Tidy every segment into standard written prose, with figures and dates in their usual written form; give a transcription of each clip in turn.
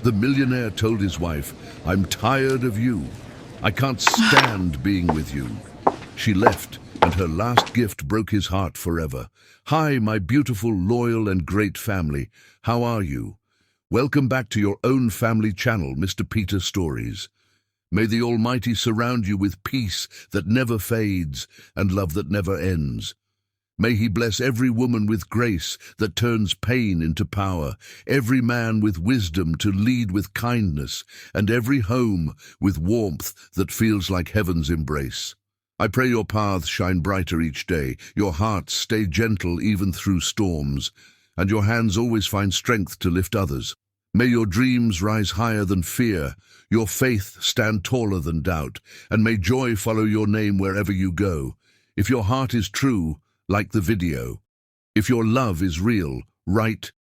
The millionaire told his wife, "I'm tired of you. I can't stand being with you." She left, and her last gift broke his heart forever. "Hi, my beautiful, loyal, and great family. How are you? Welcome back to your own family channel, Mr. Peter Stories. May the Almighty surround you with peace that never fades and love that never ends. May He bless every woman with grace that turns pain into power, every man with wisdom to lead with kindness, and every home with warmth that feels like heaven's embrace. I pray your paths shine brighter each day, your hearts stay gentle even through storms, and your hands always find strength to lift others. May your dreams rise higher than fear, your faith stand taller than doubt, and may joy follow your name wherever you go. If your heart is true, like the video. If your love is real, write,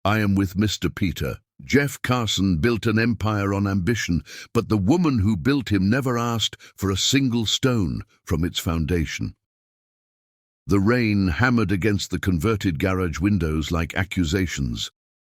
"I am with Mr. Peter." Jeff Carson built an empire on ambition, but the woman who built him never asked for a single stone from its foundation. The rain hammered against the converted garage windows like accusations,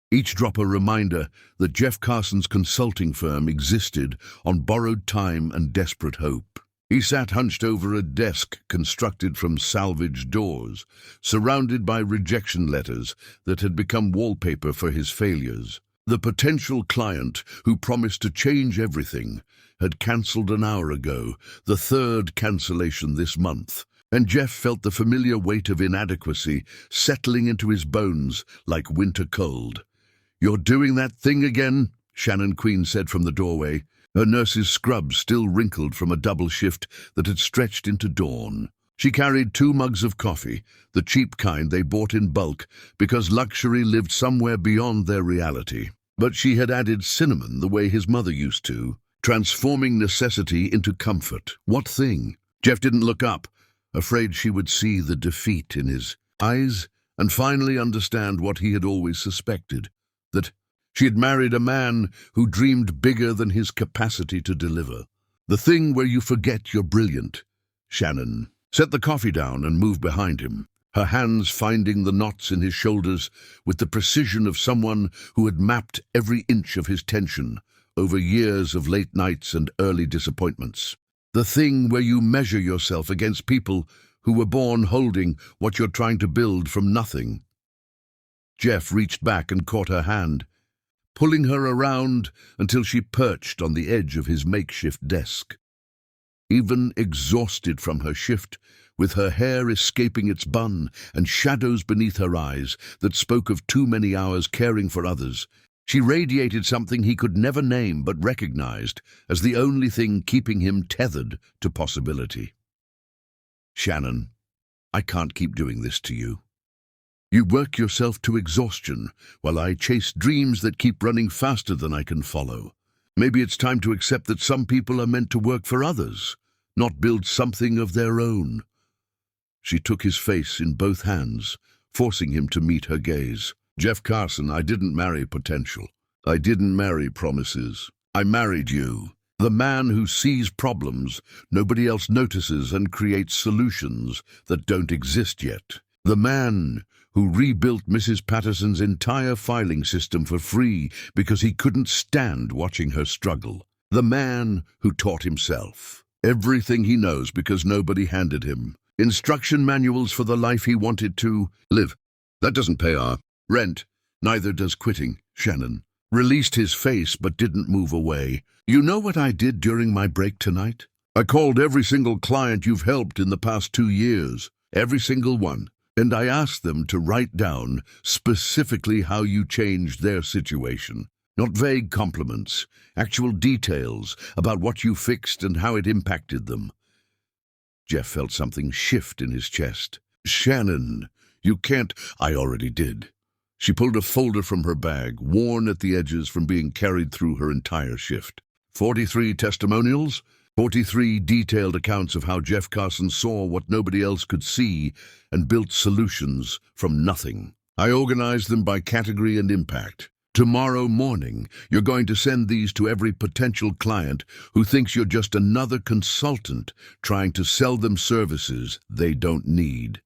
each drop a reminder that Jeff Carson's consulting firm existed on borrowed time and desperate hope. He sat hunched over a desk constructed from salvaged doors, surrounded by rejection letters that had become wallpaper for his failures. The potential client, who promised to change everything, had cancelled an hour ago, the third cancellation this month, and Jeff felt the familiar weight of inadequacy settling into his bones like winter cold. "You're doing that thing again?" Shannon Queen said from the doorway, her nurse's scrubs still wrinkled from a double shift that had stretched into dawn. She carried 2 mugs of coffee, the cheap kind they bought in bulk because luxury lived somewhere beyond their reality. But she had added cinnamon the way his mother used to, transforming necessity into comfort. What thing? Jeff didn't look up, afraid she would see the defeat in his eyes and finally understand what he had always suspected, that she had married a man who dreamed bigger than his capacity to deliver. The thing where you forget you're brilliant. Shannon set the coffee down and moved behind him, her hands finding the knots in his shoulders with the precision of someone who had mapped every inch of his tension over years of late nights and early disappointments. The thing where you measure yourself against people who were born holding what you're trying to build from nothing. Jeff reached back and caught her hand, pulling her around until she perched on the edge of his makeshift desk. Even exhausted from her shift, with her hair escaping its bun and shadows beneath her eyes that spoke of too many hours caring for others, she radiated something he could never name but recognized as the only thing keeping him tethered to possibility. "Shannon, I can't keep doing this to you. You work yourself to exhaustion, while I chase dreams that keep running faster than I can follow. Maybe it's time to accept that some people are meant to work for others, not build something of their own." She took his face in both hands, forcing him to meet her gaze. "Jeff Carson, I didn't marry potential. I didn't marry promises. I married you. The man who sees problems nobody else notices and creates solutions that don't exist yet. The man who rebuilt Mrs. Patterson's entire filing system for free because he couldn't stand watching her struggle. The man who taught himself everything he knows because nobody handed him instruction manuals for the life he wanted to live. That doesn't pay our rent. Neither does quitting." Shannon released his face but didn't move away. "You know what I did during my break tonight? I called every single client you've helped in the past 2 years, every single one. And I asked them to write down specifically how you changed their situation. Not vague compliments, actual details about what you fixed and how it impacted them." Jeff felt something shift in his chest. "Shannon, you can't." "I already did." She pulled a folder from her bag, worn at the edges from being carried through her entire shift. 43 testimonials, 43 detailed accounts of how Jeff Carson saw what nobody else could see and built solutions from nothing. I organized them by category and impact. Tomorrow morning, you're going to send these to every potential client who thinks you're just another consultant trying to sell them services they don't need.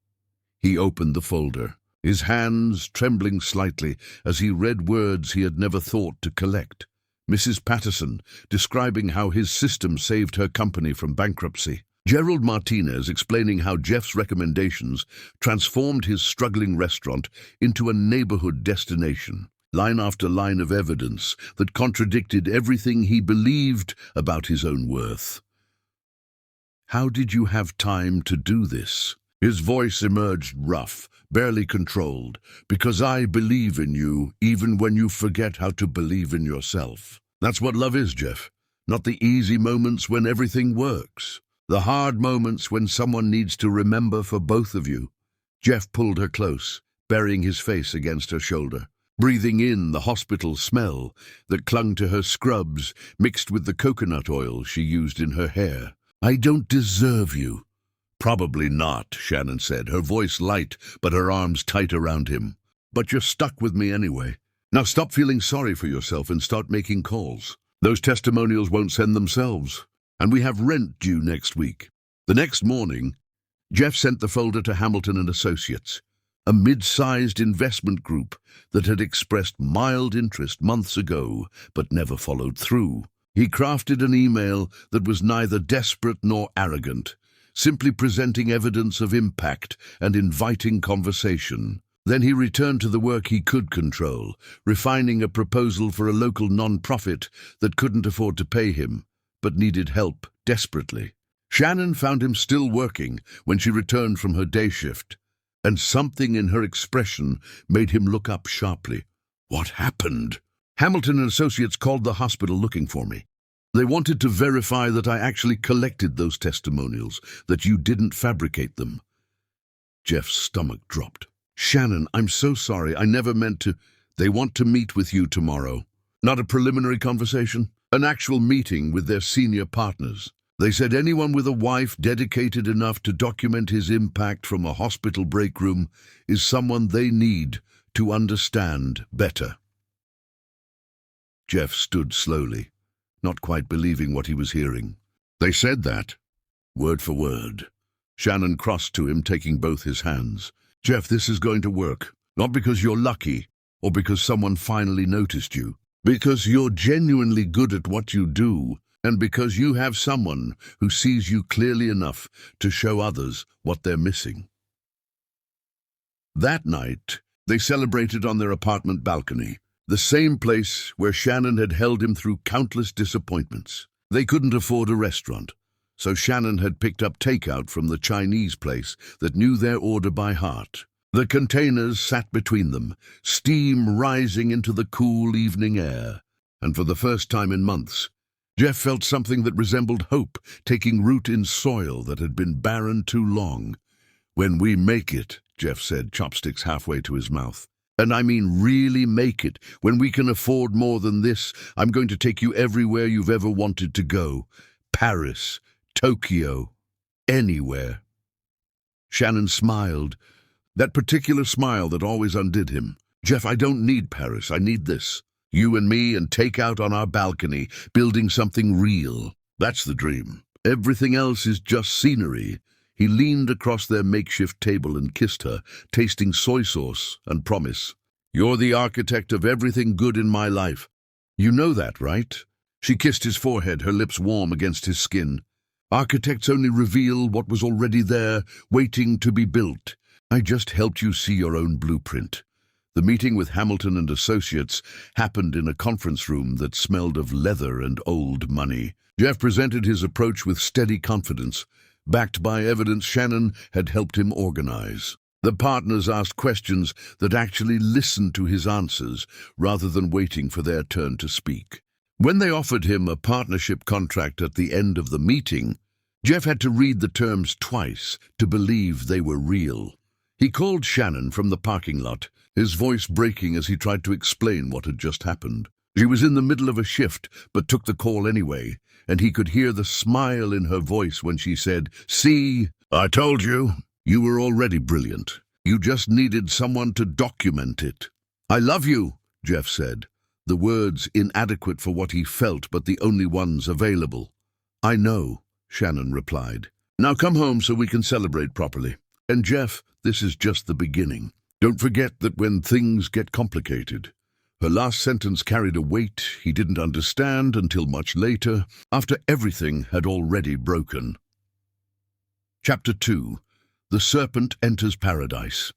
He opened the folder, his hands trembling slightly as he read words he had never thought to collect. Mrs. Patterson, describing how his system saved her company from bankruptcy. Gerald Martinez explaining how Jeff's recommendations transformed his struggling restaurant into a neighborhood destination. Line after line of evidence that contradicted everything he believed about his own worth. "How did you have time to do this?" His voice emerged rough, barely controlled. "Because I believe in you, even when you forget how to believe in yourself." That's what love is, Jeff. Not the easy moments when everything works. The hard moments when someone needs to remember for both of you. Jeff pulled her close, burying his face against her shoulder, breathing in the hospital smell that clung to her scrubs mixed with the coconut oil she used in her hair. "I don't deserve you." "Probably not," Shannon said, her voice light but her arms tight around him. "But you're stuck with me anyway. Now stop feeling sorry for yourself and start making calls. Those testimonials won't send themselves. And we have rent due next week." The next morning, Jeff sent the folder to Hamilton and Associates, a mid-sized investment group that had expressed mild interest months ago but never followed through. He crafted an email that was neither desperate nor arrogant, simply presenting evidence of impact and inviting conversation. Then he returned to the work he could control, refining a proposal for a local non-profit that couldn't afford to pay him, but needed help desperately. Shannon found him still working when she returned from her day shift, and something in her expression made him look up sharply. "What happened?" "Hamilton and Associates called the hospital looking for me. They wanted to verify that I actually collected those testimonials, that you didn't fabricate them." Jeff's stomach dropped. "Shannon, I'm so sorry. I never meant to." "They want to meet with you tomorrow." "Not a preliminary conversation? An actual meeting with their senior partners. They said anyone with a wife dedicated enough to document his impact from a hospital break room is someone they need to understand better." Jeff stood slowly, not quite believing what he was hearing. "They said that?" "Word for word." Shannon crossed to him, taking both his hands. "Jeff, this is going to work. Not because you're lucky, or because someone finally noticed you. Because you're genuinely good at what you do, and because you have someone who sees you clearly enough to show others what they're missing." That night, they celebrated on their apartment balcony, the same place where Shannon had held him through countless disappointments. They couldn't afford a restaurant, so Shannon had picked up takeout from the Chinese place that knew their order by heart. The containers sat between them, steam rising into the cool evening air. And for the first time in months, Jeff felt something that resembled hope taking root in soil that had been barren too long. "When we make it," Jeff said, chopsticks halfway to his mouth. "And I mean really make it. When we can afford more than this, I'm going to take you everywhere you've ever wanted to go. Paris, Tokyo, anywhere." Shannon smiled. That particular smile that always undid him. "Jeff, I don't need Paris. I need this. You and me and take out on our balcony, building something real. That's the dream. Everything else is just scenery." He leaned across their makeshift table and kissed her, tasting soy sauce and promise. "You're the architect of everything good in my life. You know that, right?" She kissed his forehead, her lips warm against his skin. "Architects only reveal what was already there, waiting to be built. I just helped you see your own blueprint." The meeting with Hamilton and Associates happened in a conference room that smelled of leather and old money. Jeff presented his approach with steady confidence, backed by evidence Shannon had helped him organize. The partners asked questions that actually listened to his answers rather than waiting for their turn to speak. When they offered him a partnership contract at the end of the meeting, Jeff had to read the terms twice to believe they were real. He called Shannon from the parking lot, his voice breaking as he tried to explain what had just happened. She was in the middle of a shift, but took the call anyway, and he could hear the smile in her voice when she said, "See, I told you. You were already brilliant. You just needed someone to document it." "I love you," Jeff said, the words inadequate for what he felt but the only ones available. "I know," Shannon replied. "Now come home so we can celebrate properly. And Jeff, this is just the beginning. Don't forget that when things get complicated, Her last sentence carried a weight he didn't understand until much later, after everything had already broken. Chapter 2. The Serpent Enters Paradise.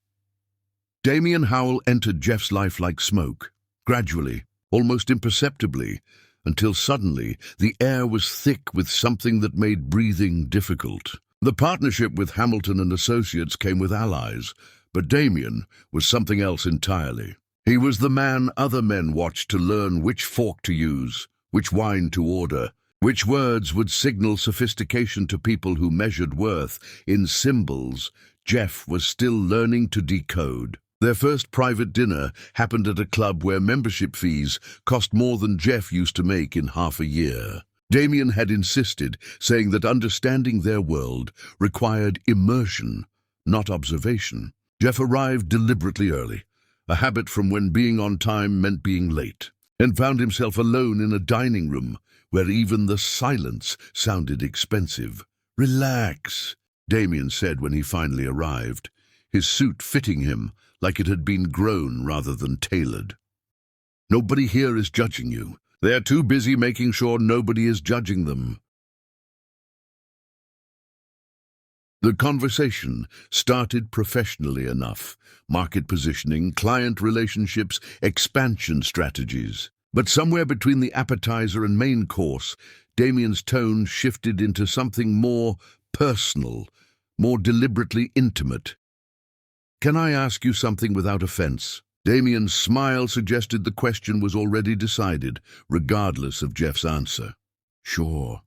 Damien Howell entered Jeff's life like smoke, gradually, almost imperceptibly, until suddenly the air was thick with something that made breathing difficult. The partnership with Hamilton and Associates came with allies, but Damien was something else entirely. He was the man other men watched to learn which fork to use, which wine to order, which words would signal sophistication to people who measured worth in symbols Jeff was still learning to decode. Their first private dinner happened at a club where membership fees cost more than Jeff used to make in half a year. Damien had insisted, saying that understanding their world required immersion, not observation. Jeff arrived deliberately early, a habit from when being on time meant being late, and found himself alone in a dining room where even the silence sounded expensive. "Relax," Damien said when he finally arrived, his suit fitting him like it had been grown rather than tailored. "Nobody here is judging you. They are too busy making sure nobody is judging them." The conversation started professionally enough: market positioning, client relationships, expansion strategies. But somewhere between the appetizer and main course, Damien's tone shifted into something more personal, more deliberately intimate. "Can I ask you something without offense?" Damien's smile suggested the question was already decided, regardless of Jeff's answer. "Sure."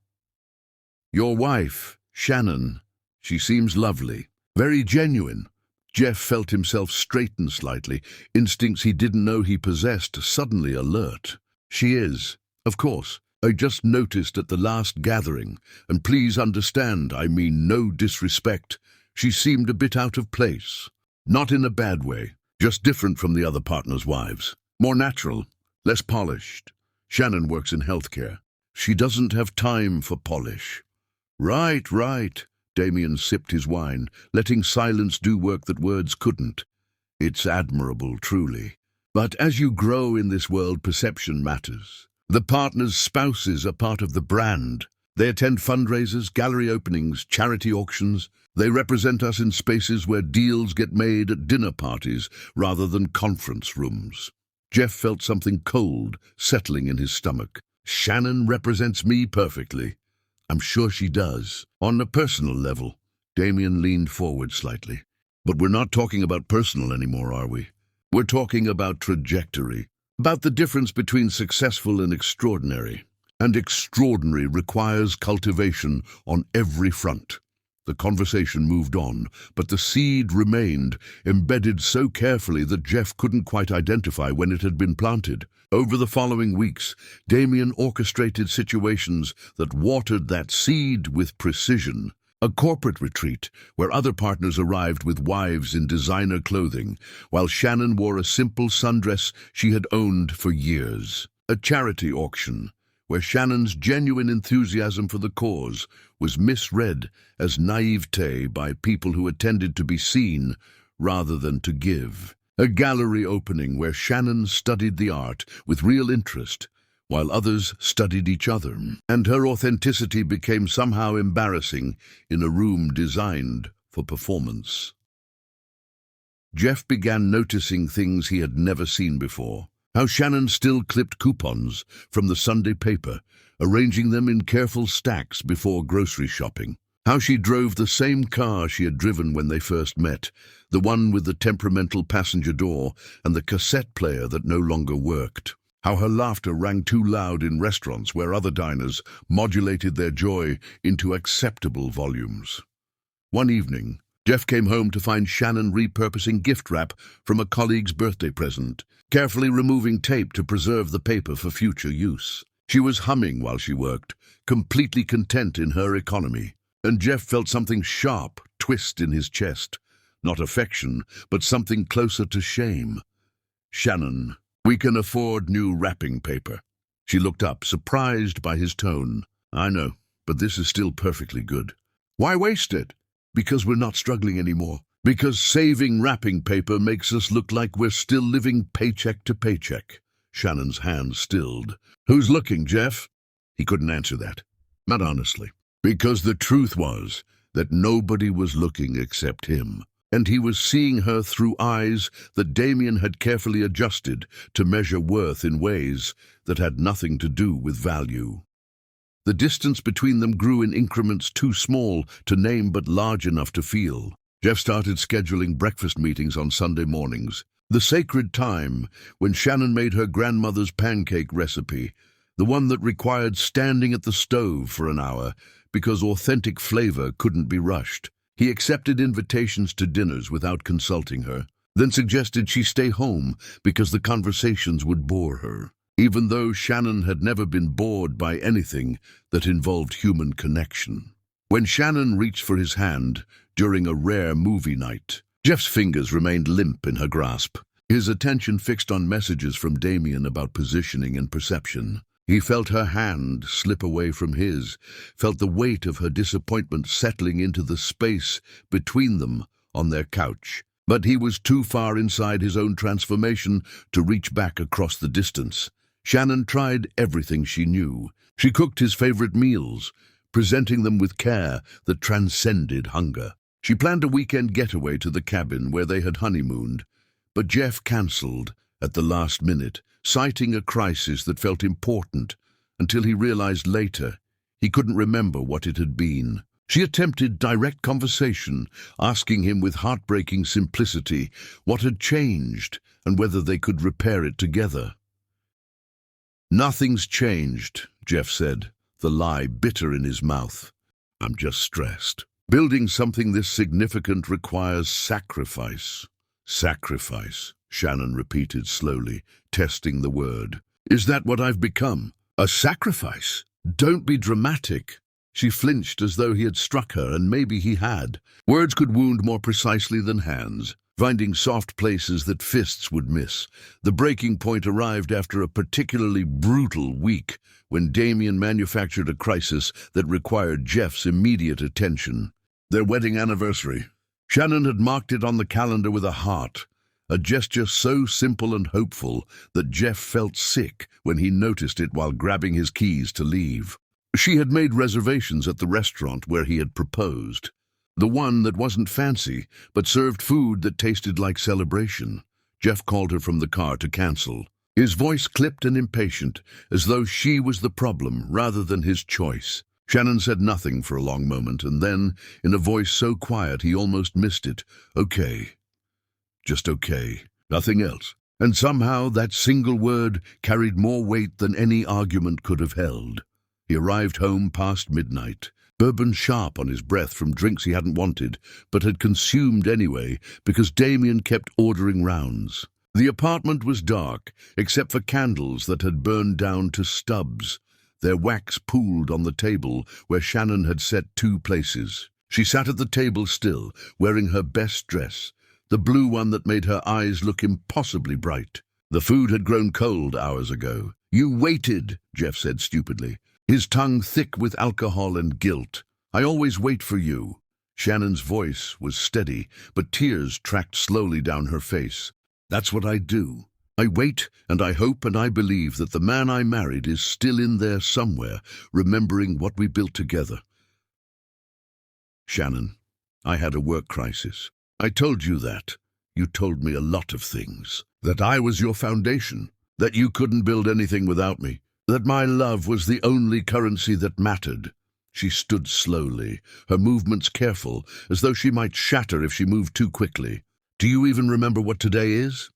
"Your wife, Shannon, she seems lovely, very genuine." Jeff felt himself straighten slightly, instincts he didn't know he possessed suddenly alert. "She is, of course. I just noticed at the last gathering, and please understand, I mean no disrespect, she seemed a bit out of place. Not in a bad way, just different from the other partners' wives. More natural, less polished. Shannon works in healthcare. She doesn't have time for polish." Right. Damien sipped his wine, letting silence do work that words couldn't. "It's admirable, truly. But as you grow in this world, perception matters. The partners' spouses are part of the brand. They attend fundraisers, gallery openings, charity auctions. They represent us in spaces where deals get made at dinner parties rather than conference rooms." Jeff felt something cold settling in his stomach. "Shannon represents me perfectly." "I'm sure she does. On a personal level." Damien leaned forward slightly. "But we're not talking about personal anymore, are we? We're talking about trajectory, about the difference between successful and extraordinary. And extraordinary requires cultivation on every front." The conversation moved on, but the seed remained, embedded so carefully that Jeff couldn't quite identify when it had been planted. Over the following weeks, Damien orchestrated situations that watered that seed with precision. A corporate retreat, where other partners arrived with wives in designer clothing, while Shannon wore a simple sundress she had owned for years. A charity auction, where Shannon's genuine enthusiasm for the cause was misread as naivete by people who attended to be seen rather than to give. A gallery opening where Shannon studied the art with real interest, while others studied each other, and her authenticity became somehow embarrassing in a room designed for performance. Jeff began noticing things he had never seen before. How Shannon still clipped coupons from the Sunday paper, arranging them in careful stacks before grocery shopping. How she drove the same car she had driven when they first met, the one with the temperamental passenger door and the cassette player that no longer worked. How her laughter rang too loud in restaurants where other diners modulated their joy into acceptable volumes. One evening, Jeff came home to find Shannon repurposing gift wrap from a colleague's birthday present, carefully removing tape to preserve the paper for future use. She was humming while she worked, completely content in her economy, and Jeff felt something sharp twist in his chest. Not affection, but something closer to shame. "Shannon, we can afford new wrapping paper." She looked up, surprised by his tone. "I know, but this is still perfectly good." "Why waste it?" "Because we're not struggling anymore. Because saving wrapping paper makes us look like we're still living paycheck to paycheck." Shannon's hand stilled. "Who's looking, Jeff?" He couldn't answer that. Not honestly. Because the truth was that nobody was looking except him. And he was seeing her through eyes that Damien had carefully adjusted to measure worth in ways that had nothing to do with value. The distance between them grew in increments too small to name but large enough to feel. Jeff started scheduling breakfast meetings on Sunday mornings, the sacred time when Shannon made her grandmother's pancake recipe, the one that required standing at the stove for an hour because authentic flavor couldn't be rushed. He accepted invitations to dinners without consulting her, then suggested she stay home because the conversations would bore her, even though Shannon had never been bored by anything that involved human connection. When Shannon reached for his hand during a rare movie night, Jeff's fingers remained limp in her grasp, his attention fixed on messages from Damien about positioning and perception. He felt her hand slip away from his, felt the weight of her disappointment settling into the space between them on their couch. But he was too far inside his own transformation to reach back across the distance. Shannon tried everything she knew. She cooked his favorite meals, presenting them with care that transcended hunger. She planned a weekend getaway to the cabin where they had honeymooned, but Jeff cancelled at the last minute, citing a crisis that felt important until he realized later he couldn't remember what it had been. She attempted direct conversation, asking him with heartbreaking simplicity what had changed and whether they could repair it together. "Nothing's changed," Jeff said, the lie bitter in his mouth. "I'm just stressed. Building something this significant requires sacrifice." "Sacrifice," Shannon repeated slowly, testing the word. "Is that what I've become? A sacrifice? Don't be dramatic." She flinched as though he had struck her, and maybe he had. Words could wound more precisely than hands, finding soft places that fists would miss. The breaking point arrived after a particularly brutal week when Damien manufactured a crisis that required Jeff's immediate attention. Their wedding anniversary. Shannon had marked it on the calendar with a heart, a gesture so simple and hopeful that Jeff felt sick when he noticed it while grabbing his keys to leave. She had made reservations at the restaurant where he had proposed, the one that wasn't fancy but served food that tasted like celebration. Jeff called her from the car to cancel, his voice clipped and impatient, as though she was the problem rather than his choice. Shannon said nothing for a long moment, and then, in a voice so quiet he almost missed it, "Okay. Just okay. Nothing else." And somehow that single word carried more weight than any argument could have held. He arrived home past midnight, bourbon sharp on his breath from drinks he hadn't wanted, but had consumed anyway because Damien kept ordering rounds. The apartment was dark, except for candles that had burned down to stubs, their wax pooled on the table where Shannon had set 2 places. She sat at the table still, wearing her best dress, the blue one that made her eyes look impossibly bright. The food had grown cold hours ago. "You waited," Jeff said stupidly, his tongue thick with alcohol and guilt. "I always wait for you." Shannon's voice was steady, but tears tracked slowly down her face. "That's what I do. I wait, and I hope and I believe that the man I married is still in there somewhere, remembering what we built together." "Shannon, I had a work crisis. I told you that. You told me a lot of things. That I was your foundation, that you couldn't build anything without me, that my love was the only currency that mattered." She stood slowly, her movements careful, as though she might shatter if she moved too quickly. "Do you even remember what today is?"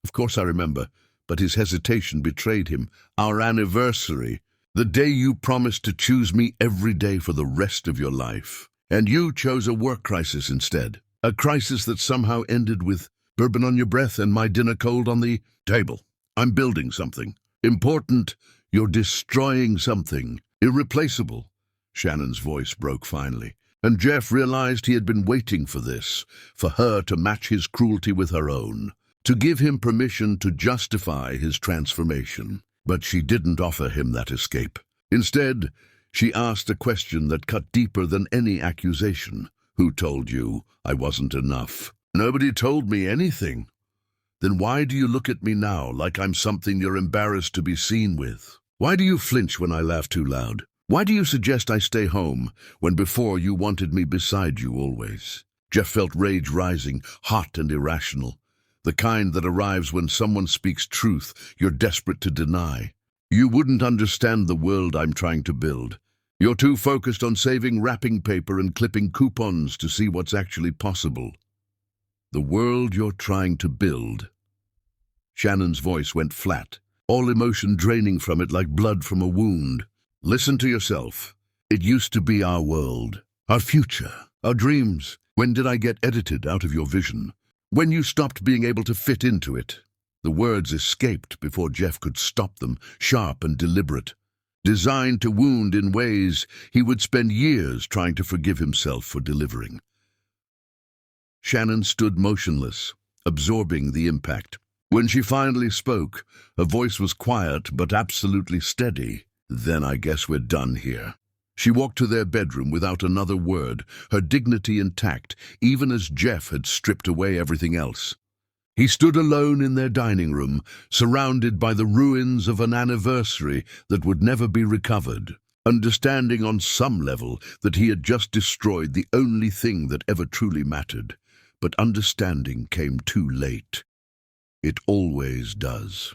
Of course I remember, but his hesitation betrayed him. "Our anniversary, the day you promised to choose me every day for the rest of your life. And you chose a work crisis instead. A crisis that somehow ended with bourbon on your breath and my dinner cold on the table. I'm building something important. You're destroying something irreplaceable." Shannon's voice broke finally, and Jeff realized he had been waiting for this, for her to match his cruelty with her own, to give him permission to justify his transformation. But she didn't offer him that escape. Instead, she asked a question that cut deeper than any accusation. "Who told you I wasn't enough?" "Nobody told me anything." Then why do you look at me now like I'm something you're embarrassed to be seen with? Why do you flinch when I laugh too loud? Why do you suggest I stay home when before you wanted me beside you always? Jeff felt rage rising, hot and irrational. The kind that arrives when someone speaks truth you're desperate to deny. You wouldn't understand the world I'm trying to build. You're too focused on saving wrapping paper and clipping coupons to see what's actually possible. The world you're trying to build. Shannon's voice went flat, all emotion draining from it like blood from a wound. Listen to yourself. It used to be our world, our future, our dreams. When did I get edited out of your vision? When you stopped being able to fit into it? The words escaped before Jeff could stop them, sharp and deliberate. Designed to wound in ways he would spend years trying to forgive himself for delivering. Shannon stood motionless, absorbing the impact. When she finally spoke, her voice was quiet but absolutely steady. Then I guess we're done here. She walked to their bedroom without another word, her dignity intact, even as Jeff had stripped away everything else. He stood alone in their dining room, surrounded by the ruins of an anniversary that would never be recovered, understanding on some level that he had just destroyed the only thing that ever truly mattered. But understanding came too late. It always does.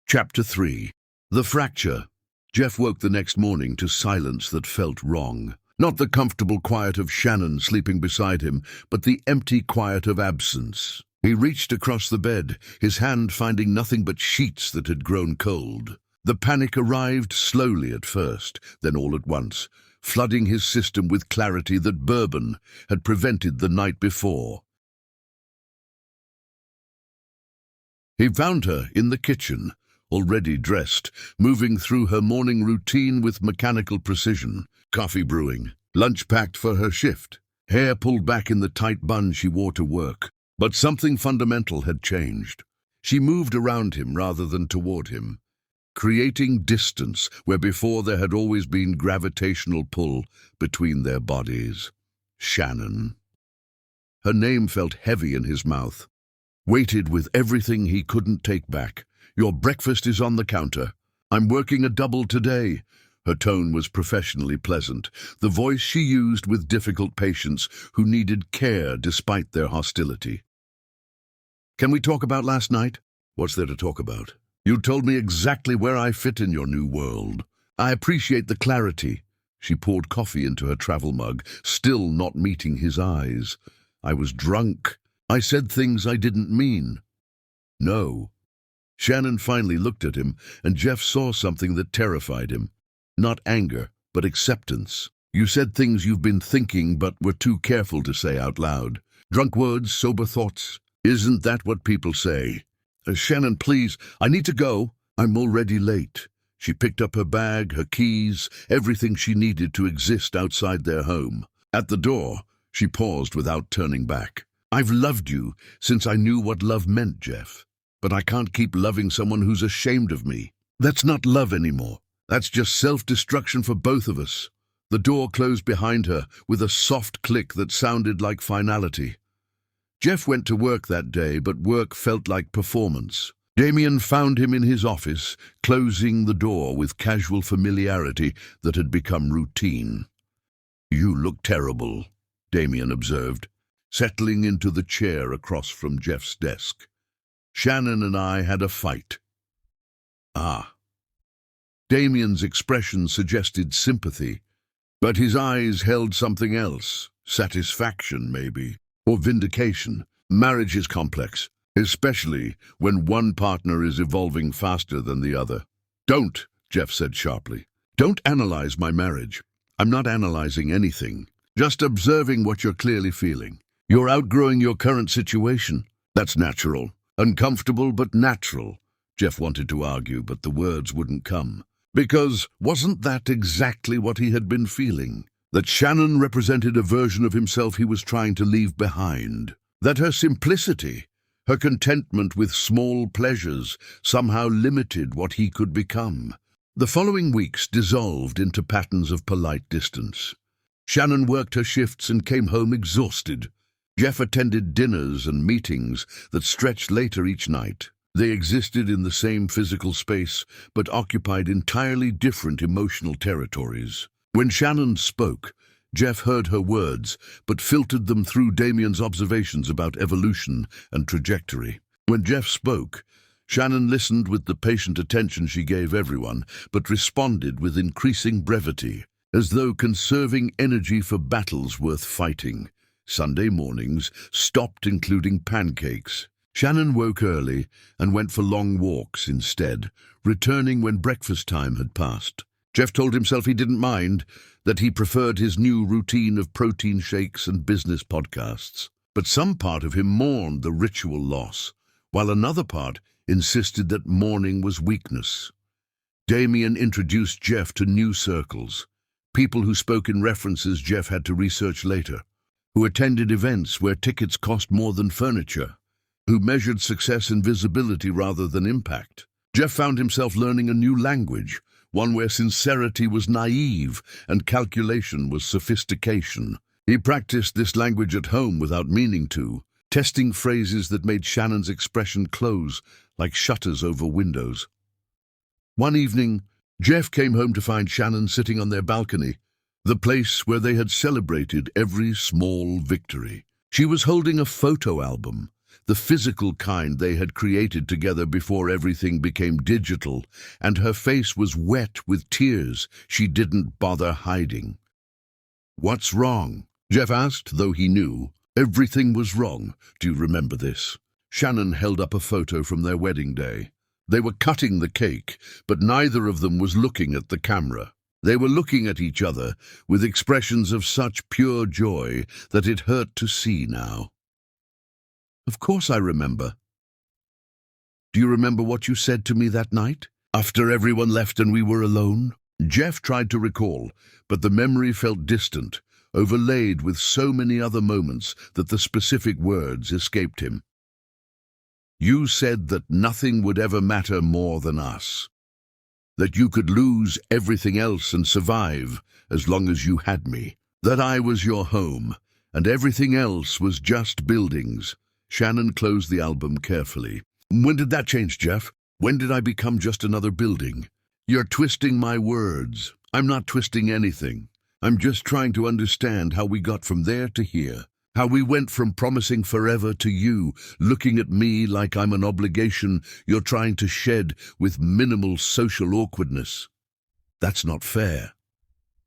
Chapter 3. The Fracture. Jeff woke the next morning to silence that felt wrong. Not the comfortable quiet of Shannon sleeping beside him, but the empty quiet of absence. He reached across the bed, his hand finding nothing but sheets that had grown cold. The panic arrived slowly at first, then all at once, flooding his system with clarity that bourbon had prevented the night before. He found her in the kitchen, already dressed, moving through her morning routine with mechanical precision. Coffee brewing, lunch packed for her shift, hair pulled back in the tight bun she wore to work. But something fundamental had changed. She moved around him rather than toward him, creating distance where before there had always been gravitational pull between their bodies. Shannon. Her name felt heavy in his mouth, weighted with everything he couldn't take back. Your breakfast is on the counter. I'm working a double today. Her tone was professionally pleasant, the voice she used with difficult patients who needed care despite their hostility. Can we talk about last night? What's there to talk about? You told me exactly where I fit in your new world. I appreciate the clarity. She poured coffee into her travel mug, still not meeting his eyes. I was drunk. I said things I didn't mean. No. Shannon finally looked at him, and Jeff saw something that terrified him. Not anger, but acceptance. You said things you've been thinking but were too careful to say out loud. Drunk words, sober thoughts. Isn't that what people say? Shannon, please, I need to go. I'm already late. She picked up her bag, her keys, everything she needed to exist outside their home. At the door, she paused without turning back. I've loved you since I knew what love meant, Jeff. But I can't keep loving someone who's ashamed of me. That's not love anymore. That's just self-destruction for both of us. The door closed behind her with a soft click that sounded like finality. Jeff went to work that day, but work felt like performance. Damien found him in his office, closing the door with casual familiarity that had become routine. You look terrible, Damien observed, settling into the chair across from Jeff's desk. Shannon and I had a fight. Ah. Damien's expression suggested sympathy, but his eyes held something else. Satisfaction, maybe, or vindication. Marriage is complex, especially when one partner is evolving faster than the other. Don't, Jeff said sharply. Don't analyze my marriage. I'm not analyzing anything, just observing what you're clearly feeling. You're outgrowing your current situation. That's natural. Uncomfortable, but natural. Jeff wanted to argue, but the words wouldn't come. Because wasn't that exactly what he had been feeling? That Shannon represented a version of himself he was trying to leave behind. That her simplicity, her contentment with small pleasures, somehow limited what he could become. The following weeks dissolved into patterns of polite distance. Shannon worked her shifts and came home exhausted. Jeff attended dinners and meetings that stretched later each night. They existed in the same physical space, but occupied entirely different emotional territories. When Shannon spoke, Jeff heard her words, but filtered them through Damien's observations about evolution and trajectory. When Jeff spoke, Shannon listened with the patient attention she gave everyone, but responded with increasing brevity, as though conserving energy for battles worth fighting. Sunday mornings stopped including pancakes. Shannon woke early and went for long walks instead, returning when breakfast time had passed. Jeff told himself he didn't mind, that he preferred his new routine of protein shakes and business podcasts. But some part of him mourned the ritual loss, while another part insisted that mourning was weakness. Damien introduced Jeff to new circles, people who spoke in references Jeff had to research later, who attended events where tickets cost more than furniture, who measured success in visibility rather than impact. Jeff found himself learning a new language, one where sincerity was naive and calculation was sophistication. He practiced this language at home without meaning to, testing phrases that made Shannon's expression close like shutters over windows. One evening, Jeff came home to find Shannon sitting on their balcony, the place where they had celebrated every small victory. She was holding a photo album, the physical kind they had created together before everything became digital, and her face was wet with tears she didn't bother hiding. "What's wrong?" Jeff asked, though he knew. Everything was wrong. Do you remember this? Shannon held up a photo from their wedding day. They were cutting the cake, but neither of them was looking at the camera. They were looking at each other with expressions of such pure joy that it hurt to see now. "Of course I remember." "Do you remember what you said to me that night, after everyone left and we were alone?" Jeff tried to recall, but the memory felt distant, overlaid with so many other moments that the specific words escaped him. "You said that nothing would ever matter more than us. That you could lose everything else and survive as long as you had me. That I was your home, and everything else was just buildings." Shannon closed the album carefully. "When did that change, Jeff? When did I become just another building?" "You're twisting my words." "I'm not twisting anything. I'm just trying to understand how we got from there to here. How we went from promising forever to you, looking at me like I'm an obligation you're trying to shed with minimal social awkwardness. That's not fair."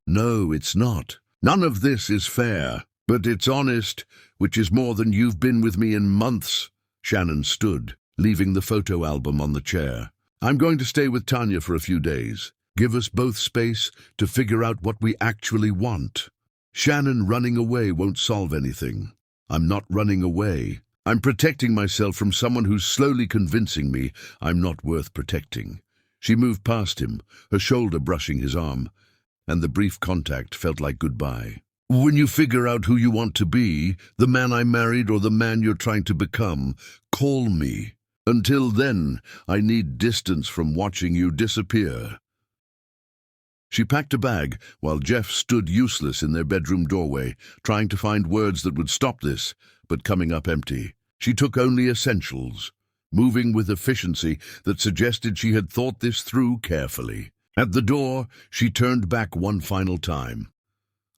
"No, it's not. None of this is fair. But it's honest, which is more than you've been with me in months." Shannon stood, leaving the photo album on the chair. "I'm going to stay with Tanya for a few days. Give us both space to figure out what we actually want. Shannon, running away won't solve anything. I'm not running away. I'm protecting myself from someone who's slowly convincing me I'm not worth protecting." She moved past him, her shoulder brushing his arm, and the brief contact felt like goodbye. "When you figure out who you want to be, the man I married or the man you're trying to become, call me. Until then, I need distance from watching you disappear." She packed a bag while Jeff stood useless in their bedroom doorway, trying to find words that would stop this, but coming up empty. She took only essentials, moving with efficiency that suggested she had thought this through carefully. At the door, she turned back one final time.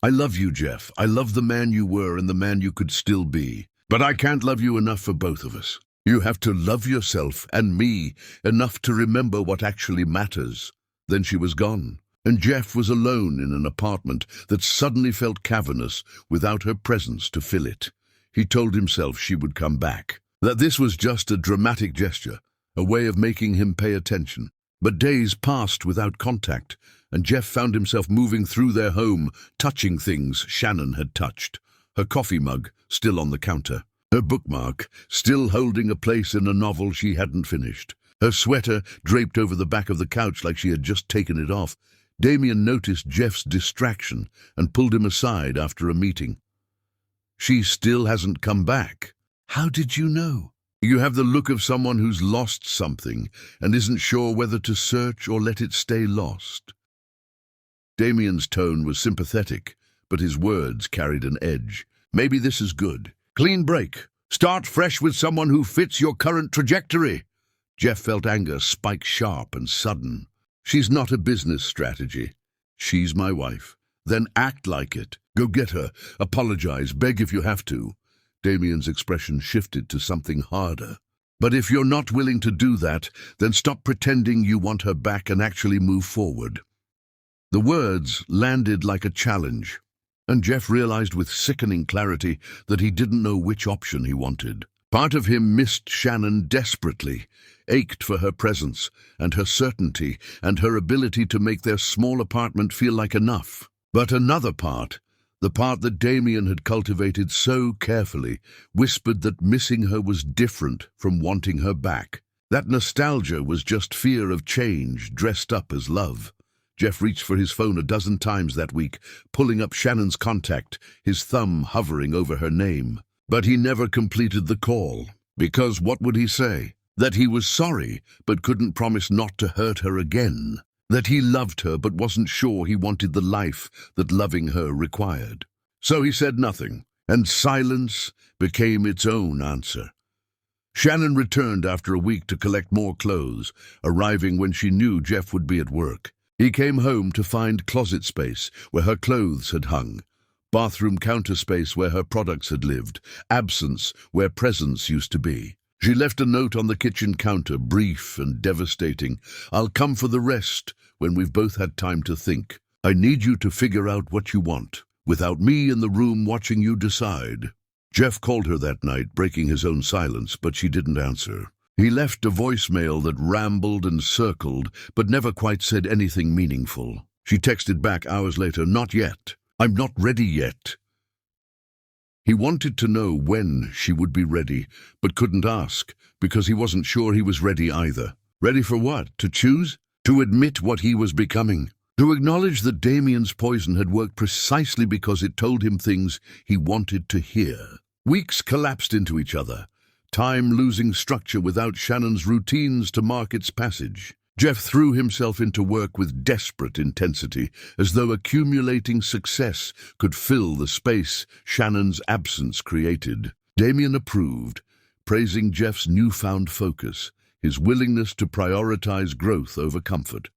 "I love you, Jeff. I love the man you were and the man you could still be. But I can't love you enough for both of us. You have to love yourself and me enough to remember what actually matters." Then she was gone, and Jeff was alone in an apartment that suddenly felt cavernous without her presence to fill it. He told himself she would come back, that this was just a dramatic gesture, a way of making him pay attention. But days passed without contact, and Jeff found himself moving through their home, touching things Shannon had touched. Her coffee mug still on the counter, her bookmark still holding a place in a novel she hadn't finished, her sweater draped over the back of the couch like she had just taken it off. Damien noticed Jeff's distraction and pulled him aside after a meeting. "She still hasn't come back." "How did you know?" "You have the look of someone who's lost something and isn't sure whether to search or let it stay lost." Damien's tone was sympathetic, but his words carried an edge. "Maybe this is good. Clean break. Start fresh with someone who fits your current trajectory. Jeff felt anger spike sharp and sudden. She's not a business strategy. She's my wife. Then act like it. Go get her. Apologize. Beg if you have to. Damien's expression shifted to something harder. But if you're not willing to do that, then stop pretending you want her back and actually move forward. The words landed like a challenge, and Jeff realized with sickening clarity that he didn't know which option he wanted. Part of him missed Shannon desperately, ached for her presence and her certainty and her ability to make their small apartment feel like enough. But another part, the part that Damien had cultivated so carefully, whispered that missing her was different from wanting her back. That nostalgia was just fear of change dressed up as love. Jeff reached for his phone a dozen times that week, pulling up Shannon's contact, his thumb hovering over her name. But he never completed the call, because what would he say? That he was sorry, but couldn't promise not to hurt her again. That he loved her, but wasn't sure he wanted the life that loving her required. So he said nothing, and silence became its own answer. Shannon returned after a week to collect more clothes, arriving when she knew Jeff would be at work. He came home to find closet space where her clothes had hung, bathroom counter space where her products had lived, absence where presence used to be. She left a note on the kitchen counter, brief and devastating. "I'll come for the rest when we've both had time to think. I need you to figure out what you want, without me in the room watching you decide." Jeff called her that night, breaking his own silence, but she didn't answer. He left a voicemail that rambled and circled, but never quite said anything meaningful. She texted back hours later, "Not yet. I'm not ready yet." He wanted to know when she would be ready, but couldn't ask, because he wasn't sure he was ready either. Ready for what? To choose? To admit what he was becoming? To acknowledge that Damien's poison had worked precisely because it told him things he wanted to hear? Weeks collapsed into each other, time losing structure without Shannon's routines to mark its passage. Jeff threw himself into work with desperate intensity, as though accumulating success could fill the space Shannon's absence created. Damien approved, praising Jeff's newfound focus, his willingness to prioritize growth over comfort.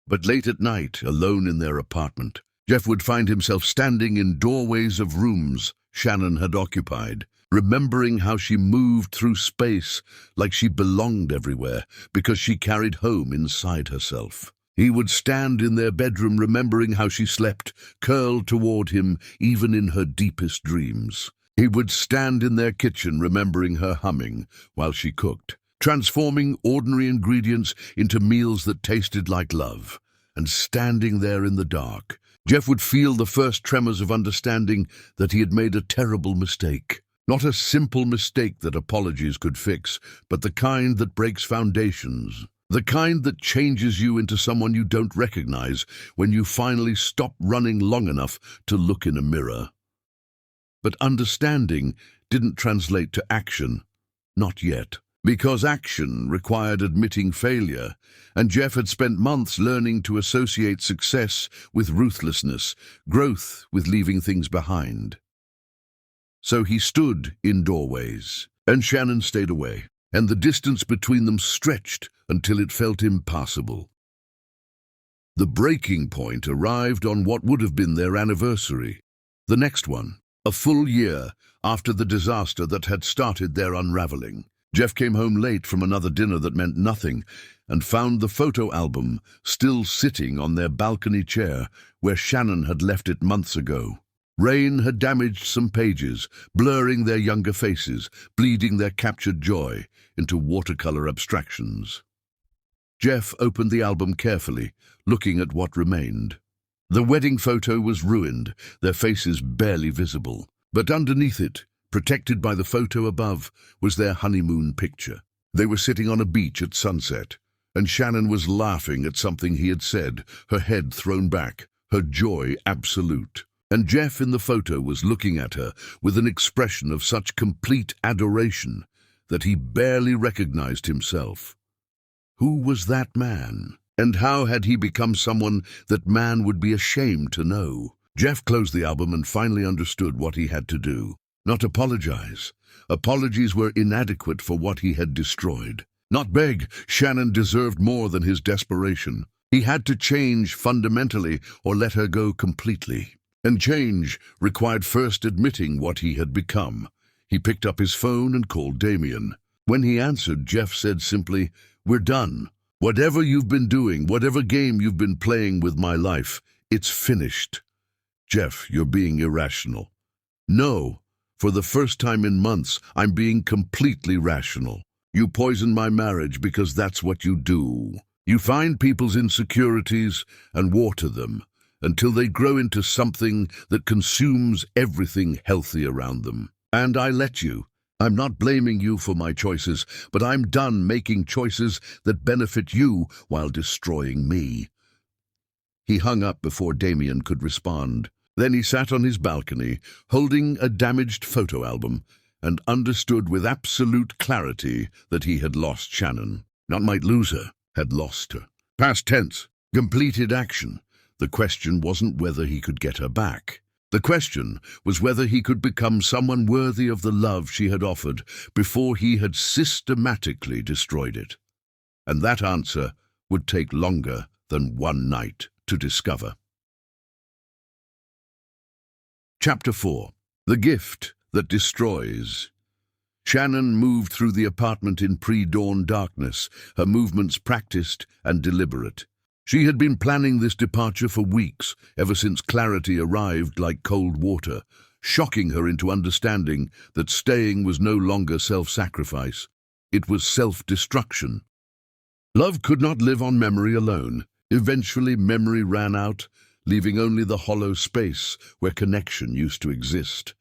But late at night, alone in their apartment, Jeff would find himself standing in doorways of rooms Shannon had occupied, remembering how she moved through space like she belonged everywhere because she carried home inside herself. He would stand in their bedroom remembering how she slept, curled toward him even in her deepest dreams. He would stand in their kitchen remembering her humming while she cooked, transforming ordinary ingredients into meals that tasted like love. And standing there in the dark, Jeff would feel the first tremors of understanding that he had made a terrible mistake. Not a simple mistake that apologies could fix, but the kind that breaks foundations. The kind that changes you into someone you don't recognize when you finally stop running long enough to look in a mirror. But understanding didn't translate to action. Not yet. Because action required admitting failure, and Jeff had spent months learning to associate success with ruthlessness, growth with leaving things behind. So he stood in doorways, and Shannon stayed away, and the distance between them stretched until it felt impassable. The breaking point arrived on what would have been their anniversary, the next one, a full year after the disaster that had started their unraveling. Jeff came home late from another dinner that meant nothing and found the photo album still sitting on their balcony chair where Shannon had left it months ago. Rain had damaged some pages, blurring their younger faces, bleeding their captured joy into watercolor abstractions. Jeff opened the album carefully, looking at what remained. The wedding photo was ruined, their faces barely visible, but underneath it, protected by the photo above, was their honeymoon picture. They were sitting on a beach at sunset, and Shannon was laughing at something he had said, her head thrown back, her joy absolute. And Jeff in the photo was looking at her with an expression of such complete adoration that he barely recognized himself. Who was that man? And how had he become someone that man would be ashamed to know? Jeff closed the album and finally understood what he had to do. Not apologize. Apologies were inadequate for what he had destroyed. Not beg. Shannon deserved more than his desperation. He had to change fundamentally or let her go completely. And change required first admitting what he had become. He picked up his phone and called Damien. When he answered, Jeff said simply, "We're done. Whatever you've been doing, whatever game you've been playing with my life, it's finished." "Jeff, you're being irrational." "No. For the first time in months, I'm being completely rational. You poison my marriage because that's what you do. You find people's insecurities and water them until they grow into something that consumes everything healthy around them. And I let you. I'm not blaming you for my choices, but I'm done making choices that benefit you while destroying me." He hung up before Damien could respond. Then he sat on his balcony, holding a damaged photo album, and understood with absolute clarity that he had lost Shannon. Not might lose her, had lost her. Past tense, completed action. The question wasn't whether he could get her back. The question was whether he could become someone worthy of the love she had offered before he had systematically destroyed it. And that answer would take longer than one night to discover. Chapter 4. The Gift That Destroys. Shannon moved through the apartment in pre-dawn darkness, her movements practiced and deliberate. She had been planning this departure for weeks, ever since clarity arrived like cold water, shocking her into understanding that staying was no longer self-sacrifice. It was self-destruction. Love could not live on memory alone. Eventually, memory ran out, leaving only the hollow space where connection used to exist.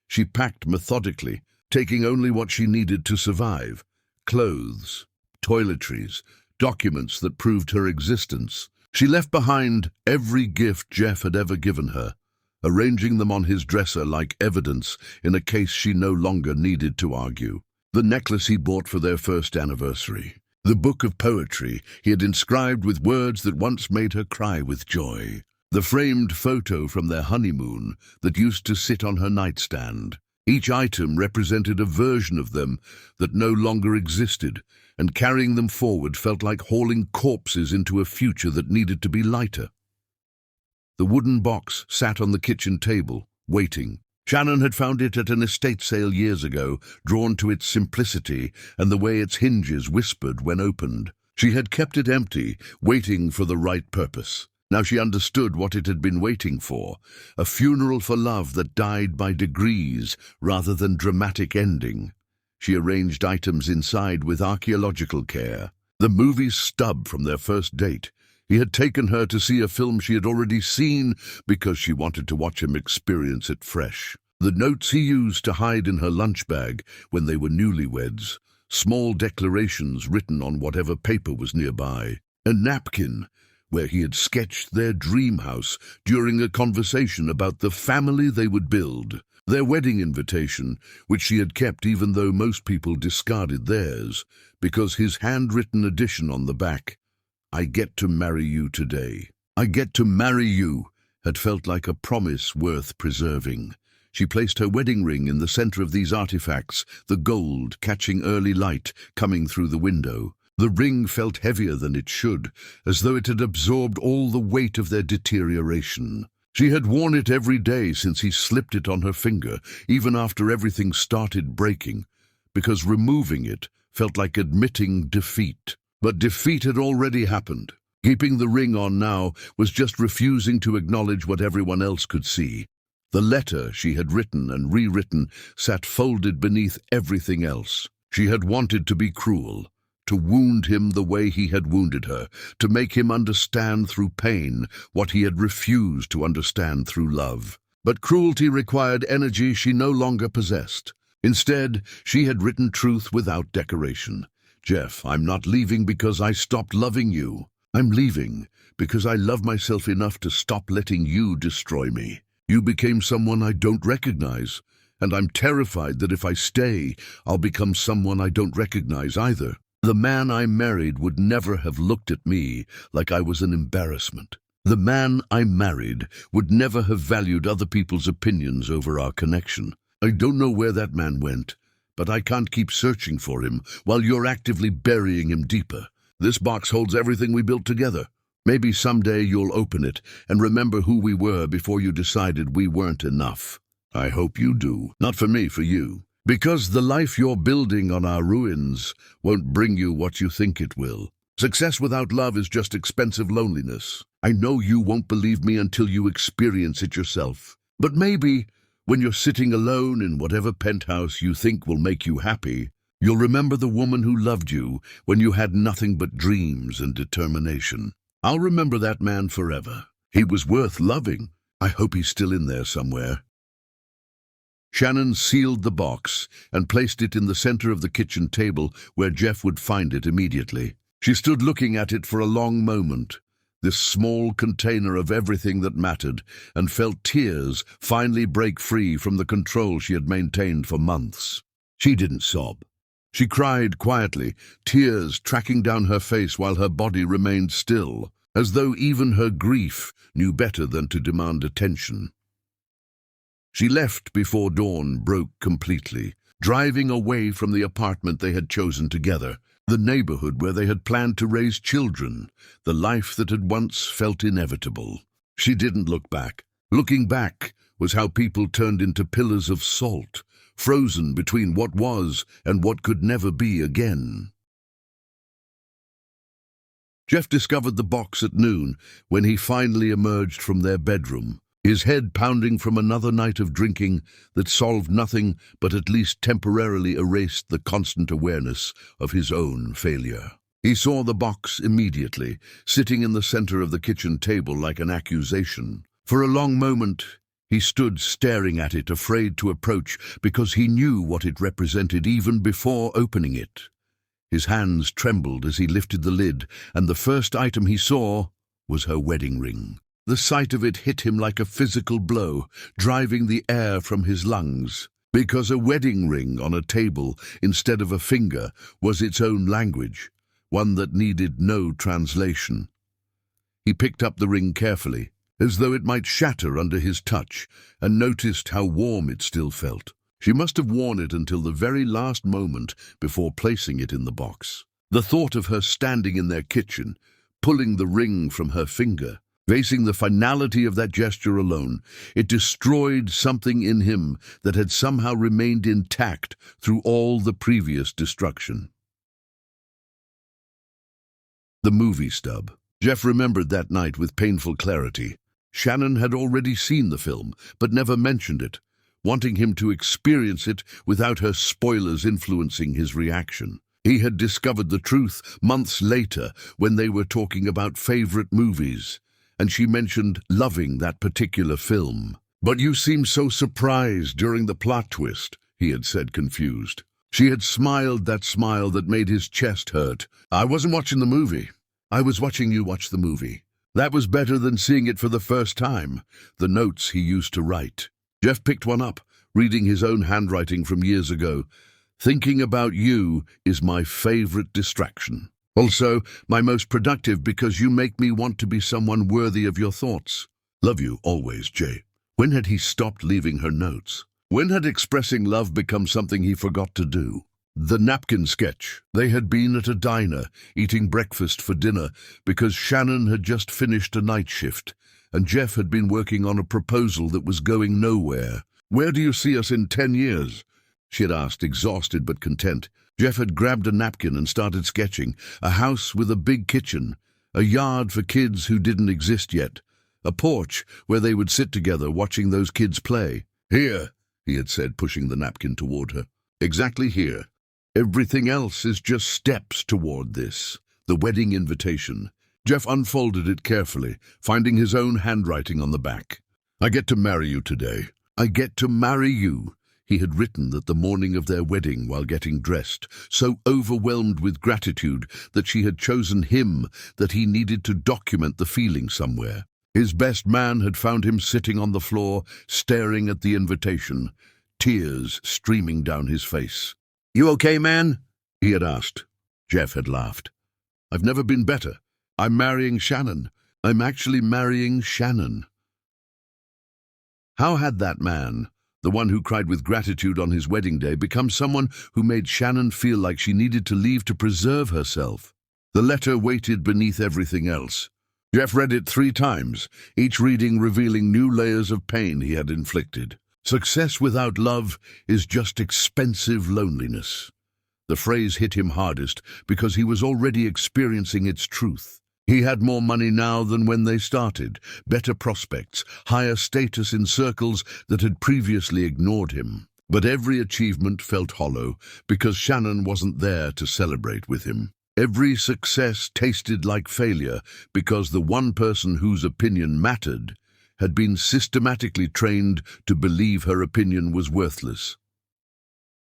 She packed methodically, taking only what she needed to survive: clothes, toiletries, documents that proved her existence. She left behind every gift Jeff had ever given her, arranging them on his dresser like evidence in a case she no longer needed to argue. The necklace he bought for their first anniversary. The book of poetry he had inscribed with words that once made her cry with joy. The framed photo from their honeymoon that used to sit on her nightstand. Each item represented a version of them that no longer existed, and carrying them forward felt like hauling corpses into a future that needed to be lighter. The wooden box sat on the kitchen table, waiting. Shannon had found it at an estate sale years ago, drawn to its simplicity and the way its hinges whispered when opened. She had kept it empty, waiting for the right purpose. Now she understood what it had been waiting for, a funeral for love that died by degrees rather than dramatic ending. She arranged items inside with archaeological care. The movie's stub from their first date. He had taken her to see a film she had already seen because she wanted to watch him experience it fresh. The notes he used to hide in her lunch bag when they were newlyweds. Small declarations written on whatever paper was nearby. A napkin where he had sketched their dream house during a conversation about the family they would build. Their wedding invitation, which she had kept even though most people discarded theirs, because his handwritten addition on the back, "I get to marry you today. I get to marry you," had felt like a promise worth preserving. She placed her wedding ring in the center of these artifacts, the gold catching early light coming through the window. The ring felt heavier than it should, as though it had absorbed all the weight of their deterioration. She had worn it every day since he slipped it on her finger, even after everything started breaking, because removing it felt like admitting defeat. But defeat had already happened. Keeping the ring on now was just refusing to acknowledge what everyone else could see. The letter she had written and rewritten sat folded beneath everything else. She had wanted to be cruel, to wound him the way he had wounded her, to make him understand through pain what he had refused to understand through love. But cruelty required energy she no longer possessed. Instead, she had written truth without decoration. "Jeff, I'm not leaving because I stopped loving you. I'm leaving because I love myself enough to stop letting you destroy me. You became someone I don't recognize, and I'm terrified that if I stay, I'll become someone I don't recognize either. The man I married would never have looked at me like I was an embarrassment. The man I married would never have valued other people's opinions over our connection. I don't know where that man went, but I can't keep searching for him while you're actively burying him deeper. This box holds everything we built together. Maybe someday you'll open it and remember who we were before you decided we weren't enough. I hope you do. Not for me, for you. Because the life you're building on our ruins won't bring you what you think it will. Success without love is just expensive loneliness. I know you won't believe me until you experience it yourself. But maybe, when you're sitting alone in whatever penthouse you think will make you happy, you'll remember the woman who loved you when you had nothing but dreams and determination. I'll remember that man forever. He was worth loving. I hope he's still in there somewhere. Shannon sealed the box and placed it in the center of the kitchen table where Jeff would find it immediately. She stood looking at it for a long moment, this small container of everything that mattered, and felt tears finally break free from the control she had maintained for months. She didn't sob. She cried quietly, tears tracking down her face while her body remained still, as though even her grief knew better than to demand attention. She left before dawn broke completely, driving away from the apartment they had chosen together, the neighborhood where they had planned to raise children, the life that had once felt inevitable. She didn't look back. Looking back was how people turned into pillars of salt, frozen between what was and what could never be again. Jeff discovered the box at noon when he finally emerged from their bedroom, his head pounding from another night of drinking that solved nothing but at least temporarily erased the constant awareness of his own failure. He saw the box immediately, sitting in the center of the kitchen table like an accusation. For a long moment, he stood staring at it, afraid to approach because he knew what it represented even before opening it. His hands trembled as he lifted the lid, and the first item he saw was her wedding ring. The sight of it hit him like a physical blow, driving the air from his lungs, because a wedding ring on a table instead of a finger was its own language, one that needed no translation. He picked up the ring carefully, as though it might shatter under his touch, and noticed how warm it still felt. She must have worn it until the very last moment before placing it in the box. The thought of her standing in their kitchen, pulling the ring from her finger, facing the finality of that gesture alone, it destroyed something in him that had somehow remained intact through all the previous destruction. The movie stub. Jeff remembered that night with painful clarity. Shannon had already seen the film, but never mentioned it, wanting him to experience it without her spoilers influencing his reaction. He had discovered the truth months later when they were talking about favorite movies, and she mentioned loving that particular film. "But you seemed so surprised during the plot twist," he had said, confused. She had smiled that smile that made his chest hurt. "I wasn't watching the movie. I was watching you watch the movie. That was better than seeing it for the first time," the notes he used to write. Jeff picked one up, reading his own handwriting from years ago. "Thinking about you is my favorite distraction. Also, my most productive because you make me want to be someone worthy of your thoughts. Love you always, Jay." When had he stopped leaving her notes? When had expressing love become something he forgot to do? The napkin sketch. They had been at a diner, eating breakfast for dinner, because Shannon had just finished a night shift, and Jeff had been working on a proposal that was going nowhere. "Where do you see us in 10 years? She had asked, exhausted but content. Jeff had grabbed a napkin and started sketching. A house with a big kitchen, a yard for kids who didn't exist yet, a porch where they would sit together watching those kids play. "Here," he had said, pushing the napkin toward her. "Exactly here. Everything else is just steps toward this." The wedding invitation. Jeff unfolded it carefully, finding his own handwriting on the back. "I get to marry you today. I get to marry you." He had written that the morning of their wedding while getting dressed, so overwhelmed with gratitude that she had chosen him that he needed to document the feeling somewhere. His best man had found him sitting on the floor, staring at the invitation, tears streaming down his face. "You okay, man?" he had asked. Jeff had laughed. "I've never been better. I'm marrying Shannon. I'm actually marrying Shannon." How had that man, the one who cried with gratitude on his wedding day, become someone who made Shannon feel like she needed to leave to preserve herself? The letter waited beneath everything else. Jeff read it 3 times, each reading revealing new layers of pain he had inflicted. Success without love is just expensive loneliness. The phrase hit him hardest because he was already experiencing its truth. He had more money now than when they started, better prospects, higher status in circles that had previously ignored him. But every achievement felt hollow because Shannon wasn't there to celebrate with him. Every success tasted like failure because the one person whose opinion mattered had been systematically trained to believe her opinion was worthless.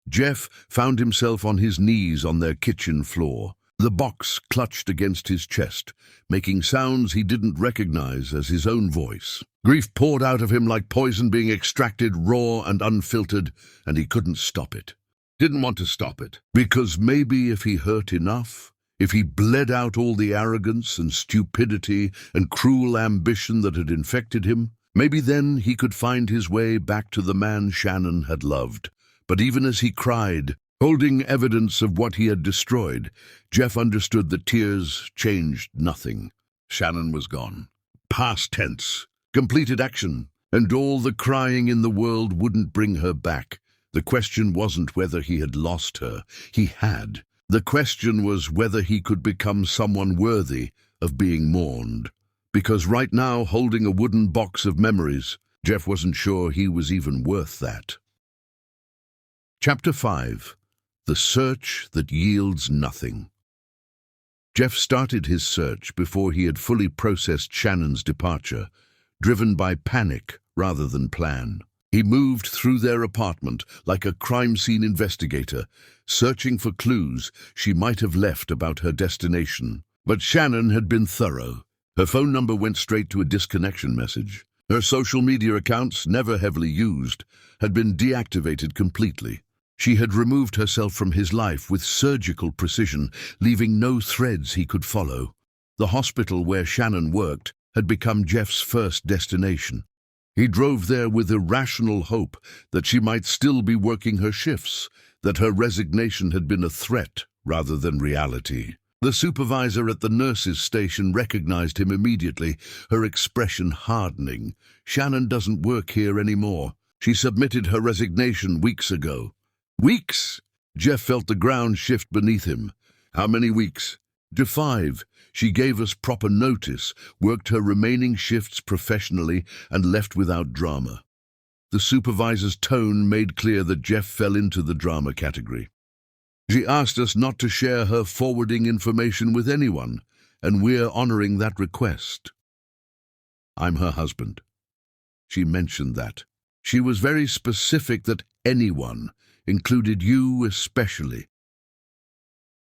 Jeff found himself on his knees on their kitchen floor. The box clutched against his chest, making sounds he didn't recognize as his own voice. Grief poured out of him like poison being extracted raw and unfiltered, and he couldn't stop it. Didn't want to stop it, because maybe if he hurt enough, if he bled out all the arrogance and stupidity and cruel ambition that had infected him, maybe then he could find his way back to the man Shannon had loved. But even as he cried, holding evidence of what he had destroyed, Jeff understood that tears changed nothing. Shannon was gone. Past tense. Completed action. And all the crying in the world wouldn't bring her back. The question wasn't whether he had lost her. He had. The question was whether he could become someone worthy of being mourned. Because right now, holding a wooden box of memories, Jeff wasn't sure he was even worth that. Chapter 5. The Search That Yields Nothing. Jeff started his search before he had fully processed Shannon's departure, driven by panic rather than plan. He moved through their apartment like a crime scene investigator, searching for clues she might have left about her destination. But Shannon had been thorough. Her phone number went straight to a disconnection message. Her social media accounts, never heavily used, had been deactivated completely. She had removed herself from his life with surgical precision, leaving no threads he could follow. The hospital where Shannon worked had become Jeff's first destination. He drove there with irrational hope that she might still be working her shifts, that her resignation had been a threat rather than reality. The supervisor at the nurses' station recognized him immediately, her expression hardening. "Shannon doesn't work here anymore. She submitted her resignation weeks ago." Weeks? Jeff felt the ground shift beneath him. How many weeks? 5. She gave us proper notice, worked her remaining shifts professionally, and left without drama. The supervisor's tone made clear that Jeff fell into the drama category. "She asked us not to share her forwarding information with anyone, and we're honoring that request." "I'm her husband." She mentioned that. She was very specific that anyone, included you especially.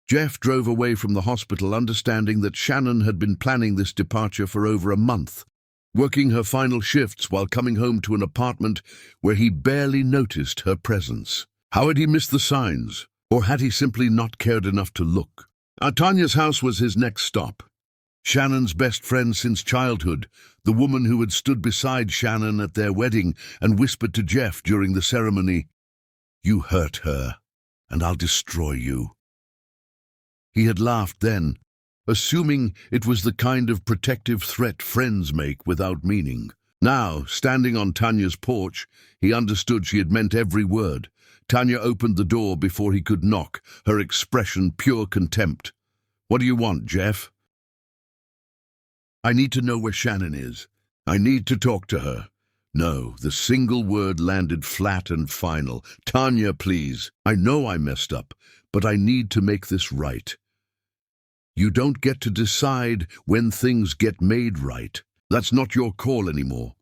Jeff drove away from the hospital understanding that Shannon had been planning this departure for over a month, working her final shifts while coming home to an apartment where he barely noticed her presence. How had he missed the signs? Or had he simply not cared enough to look? Tanya's house was his next stop. Shannon's best friend since childhood, the woman who had stood beside Shannon at their wedding and whispered to Jeff during the ceremony, "You hurt her, and I'll destroy you." He had laughed then, assuming it was the kind of protective threat friends make without meaning. Now, standing on Tanya's porch, he understood she had meant every word. Tanya opened the door before he could knock, her expression pure contempt. "What do you want, Jeff?" "I need to know where Shannon is. I need to talk to her." No, the single word landed flat and final. "Tanya, please. I know I messed up, but I need to make this right." "You don't get to decide when things get made right. That's not your call anymore."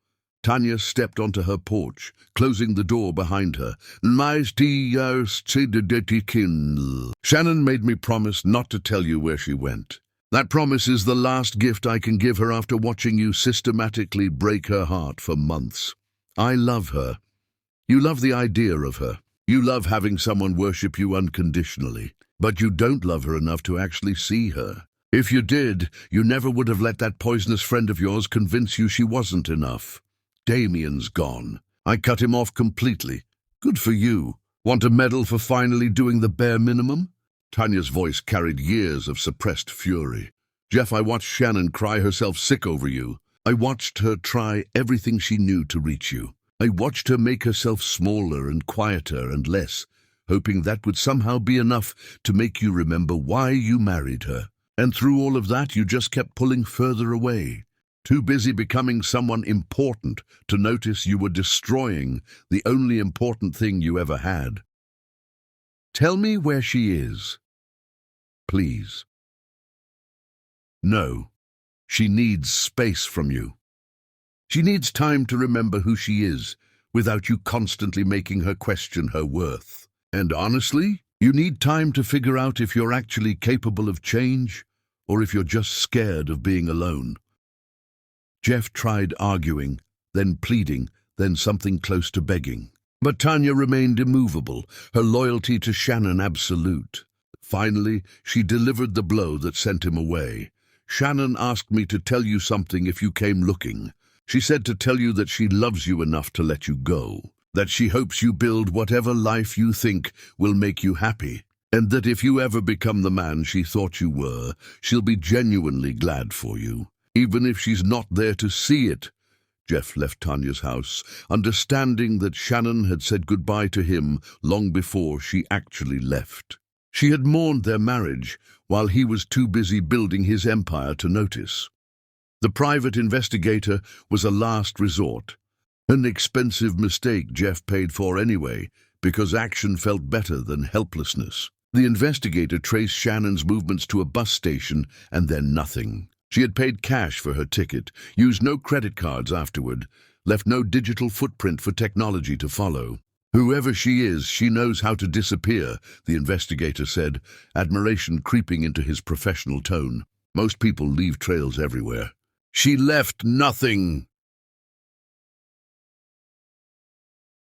Tanya stepped onto her porch, closing the door behind her. "Shannon made me promise not to tell you where she went. That promise is the last gift I can give her after watching you systematically break her heart for months. I love her. You love the idea of her. You love having someone worship you unconditionally. But you don't love her enough to actually see her. If you did, you never would have let that poisonous friend of yours convince you she wasn't enough. Damien's gone. I cut him off completely. Good for you. Want a medal for finally doing the bare minimum? Tanya's voice carried years of suppressed fury. Jeff, I watched Shannon cry herself sick over you. I watched her try everything she knew to reach you. I watched her make herself smaller and quieter and less, hoping that would somehow be enough to make you remember why you married her. And through all of that, you just kept pulling further away. Too busy becoming someone important to notice you were destroying the only important thing you ever had. Tell me where she is. Please. No. She needs space from you. She needs time to remember who she is, without you constantly making her question her worth. And honestly, you need time to figure out if you're actually capable of change, or if you're just scared of being alone. Jeff tried arguing, then pleading, then something close to begging. But Tanya remained immovable, her loyalty to Shannon absolute. Finally, she delivered the blow that sent him away. Shannon asked me to tell you something if you came looking. She said to tell you that she loves you enough to let you go, that she hopes you build whatever life you think will make you happy, and that if you ever become the man she thought you were, she'll be genuinely glad for you, even if she's not there to see it. Jeff left Tanya's house, understanding that Shannon had said goodbye to him long before she actually left. She had mourned their marriage, while he was too busy building his empire to notice. The private investigator was a last resort, an expensive mistake Jeff paid for anyway, because action felt better than helplessness. The investigator traced Shannon's movements to a bus station and then nothing. She had paid cash for her ticket, used no credit cards afterward, left no digital footprint for technology to follow. Whoever she is, she knows how to disappear, the investigator said, admiration creeping into his professional tone. Most people leave trails everywhere. She left nothing.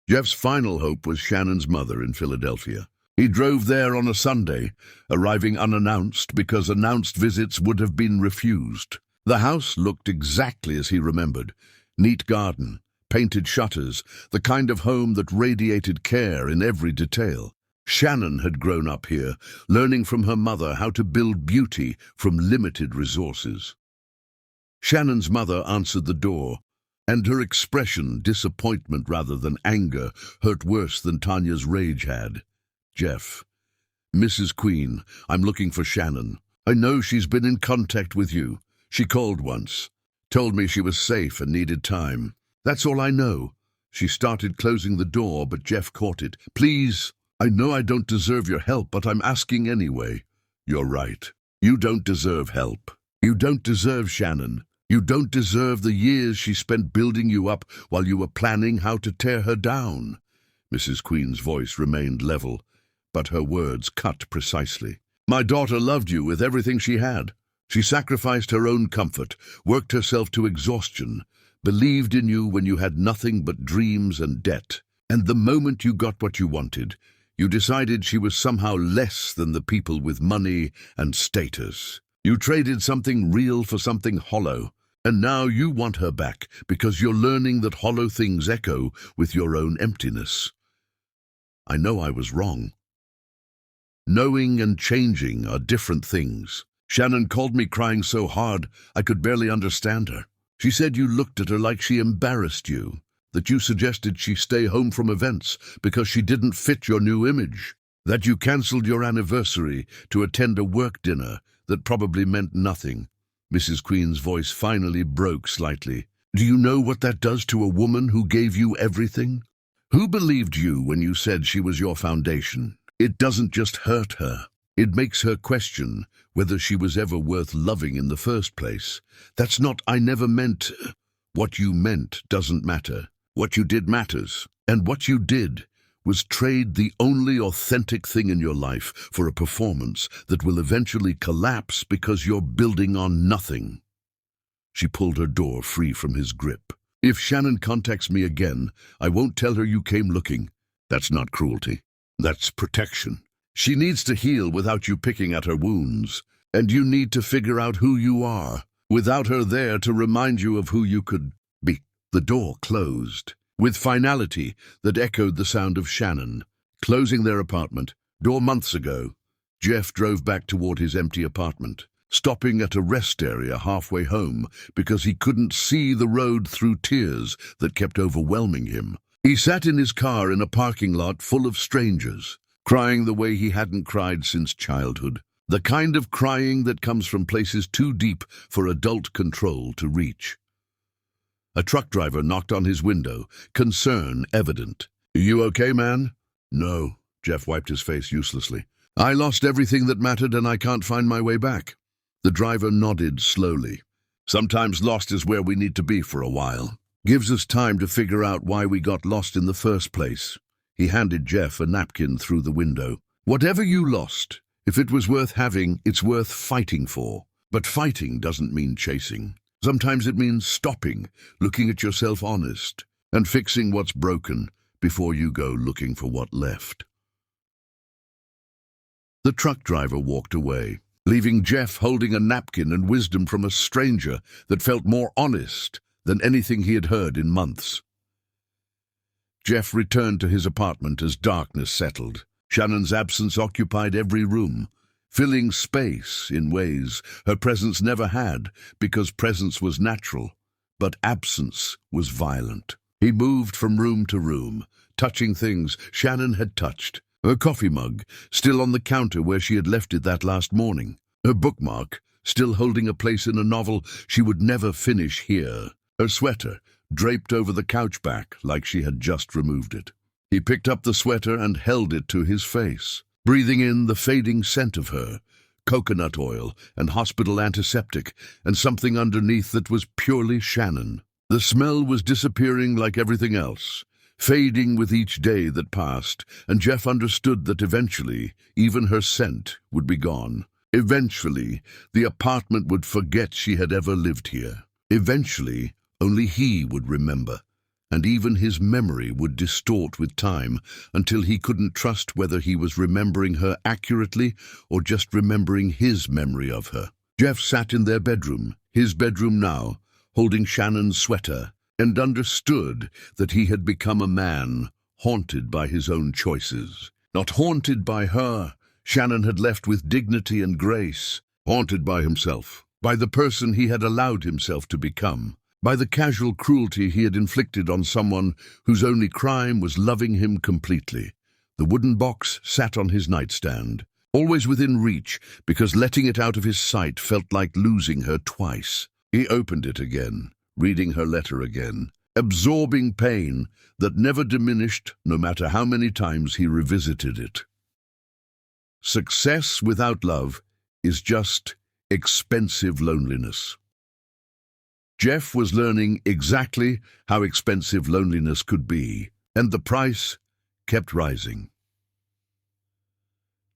Jeff's final hope was Shannon's mother in Philadelphia. He drove there on a Sunday, arriving unannounced because announced visits would have been refused. The house looked exactly as he remembered. Neat garden, painted shutters, the kind of home that radiated care in every detail. Shannon had grown up here, learning from her mother how to build beauty from limited resources. Shannon's mother answered the door, and her expression, disappointment rather than anger, hurt worse than Tanya's rage had. Jeff. Mrs. Queen, I'm looking for Shannon. I know she's been in contact with you. She called once. Told me she was safe and needed time. That's all I know. She started closing the door, but Jeff caught it. Please, I know I don't deserve your help, but I'm asking anyway. You're right. You don't deserve help. You don't deserve Shannon. You don't deserve the years she spent building you up while you were planning how to tear her down. Mrs. Queen's voice remained level, but her words cut precisely. My daughter loved you with everything she had. She sacrificed her own comfort, worked herself to exhaustion, believed in you when you had nothing but dreams and debt. And the moment you got what you wanted, you decided she was somehow less than the people with money and status. You traded something real for something hollow, and now you want her back because you're learning that hollow things echo with your own emptiness. I know I was wrong. Knowing and changing are different things. Shannon called me crying so hard I could barely understand her. She said you looked at her like she embarrassed you, that you suggested she stay home from events because she didn't fit your new image, that you cancelled your anniversary to attend a work dinner that probably meant nothing. Mrs. Queen's voice finally broke slightly. Do you know what that does to a woman who gave you everything? Who believed you when you said she was your foundation? It doesn't just hurt her. It makes her question whether she was ever worth loving in the first place. That's not I never meant. What you meant doesn't matter. What you did matters. And what you did was trade the only authentic thing in your life for a performance that will eventually collapse because you're building on nothing. She pulled her door free from his grip. If Shannon contacts me again, I won't tell her you came looking. That's not cruelty. That's protection. She needs to heal without you picking at her wounds. And you need to figure out who you are, without her there to remind you of who you could be. The door closed, with finality that echoed the sound of Shannon closing their apartment door months ago. Jeff drove back toward his empty apartment, stopping at a rest area halfway home because he couldn't see the road through tears that kept overwhelming him. He sat in his car in a parking lot full of strangers, crying the way he hadn't cried since childhood. The kind of crying that comes from places too deep for adult control to reach. A truck driver knocked on his window, concern evident. "You okay, man?" "No." Jeff wiped his face uselessly. "I lost everything that mattered and I can't find my way back." The driver nodded slowly. "Sometimes lost is where we need to be for a while. Gives us time to figure out why we got lost in the first place." He handed Jeff a napkin through the window. "Whatever you lost, if it was worth having, it's worth fighting for. But fighting doesn't mean chasing. Sometimes it means stopping, looking at yourself honest, and fixing what's broken before you go looking for what left." The truck driver walked away, leaving Jeff holding a napkin and wisdom from a stranger that felt more honest than anything he had heard in months. Jeff returned to his apartment as darkness settled. Shannon's absence occupied every room, filling space in ways her presence never had, because presence was natural, but absence was violent. He moved from room to room, touching things Shannon had touched. Her coffee mug, still on the counter where she had left it that last morning. Her bookmark, still holding a place in a novel she would never finish here. Her sweater, draped over the couch back like she had just removed it. He picked up the sweater and held it to his face, breathing in the fading scent of her, coconut oil and hospital antiseptic, and something underneath that was purely Shannon. The smell was disappearing like everything else, fading with each day that passed, and Jeff understood that eventually even her scent would be gone. Eventually, the apartment would forget she had ever lived here. Eventually, only he would remember, and even his memory would distort with time until he couldn't trust whether he was remembering her accurately or just remembering his memory of her. Jeff sat in their bedroom, his bedroom now, holding Shannon's sweater, and understood that he had become a man haunted by his own choices. Not haunted by her, Shannon had left with dignity and grace, haunted by himself, by the person he had allowed himself to become, by the casual cruelty he had inflicted on someone whose only crime was loving him completely. The wooden box sat on his nightstand, always within reach, because letting it out of his sight felt like losing her twice. He opened it again, reading her letter again, absorbing pain that never diminished no matter how many times he revisited it. Success without love is just expensive loneliness. Jeff was learning exactly how expensive loneliness could be, and the price kept rising.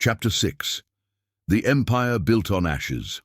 Chapter 6. The Empire Built on Ashes.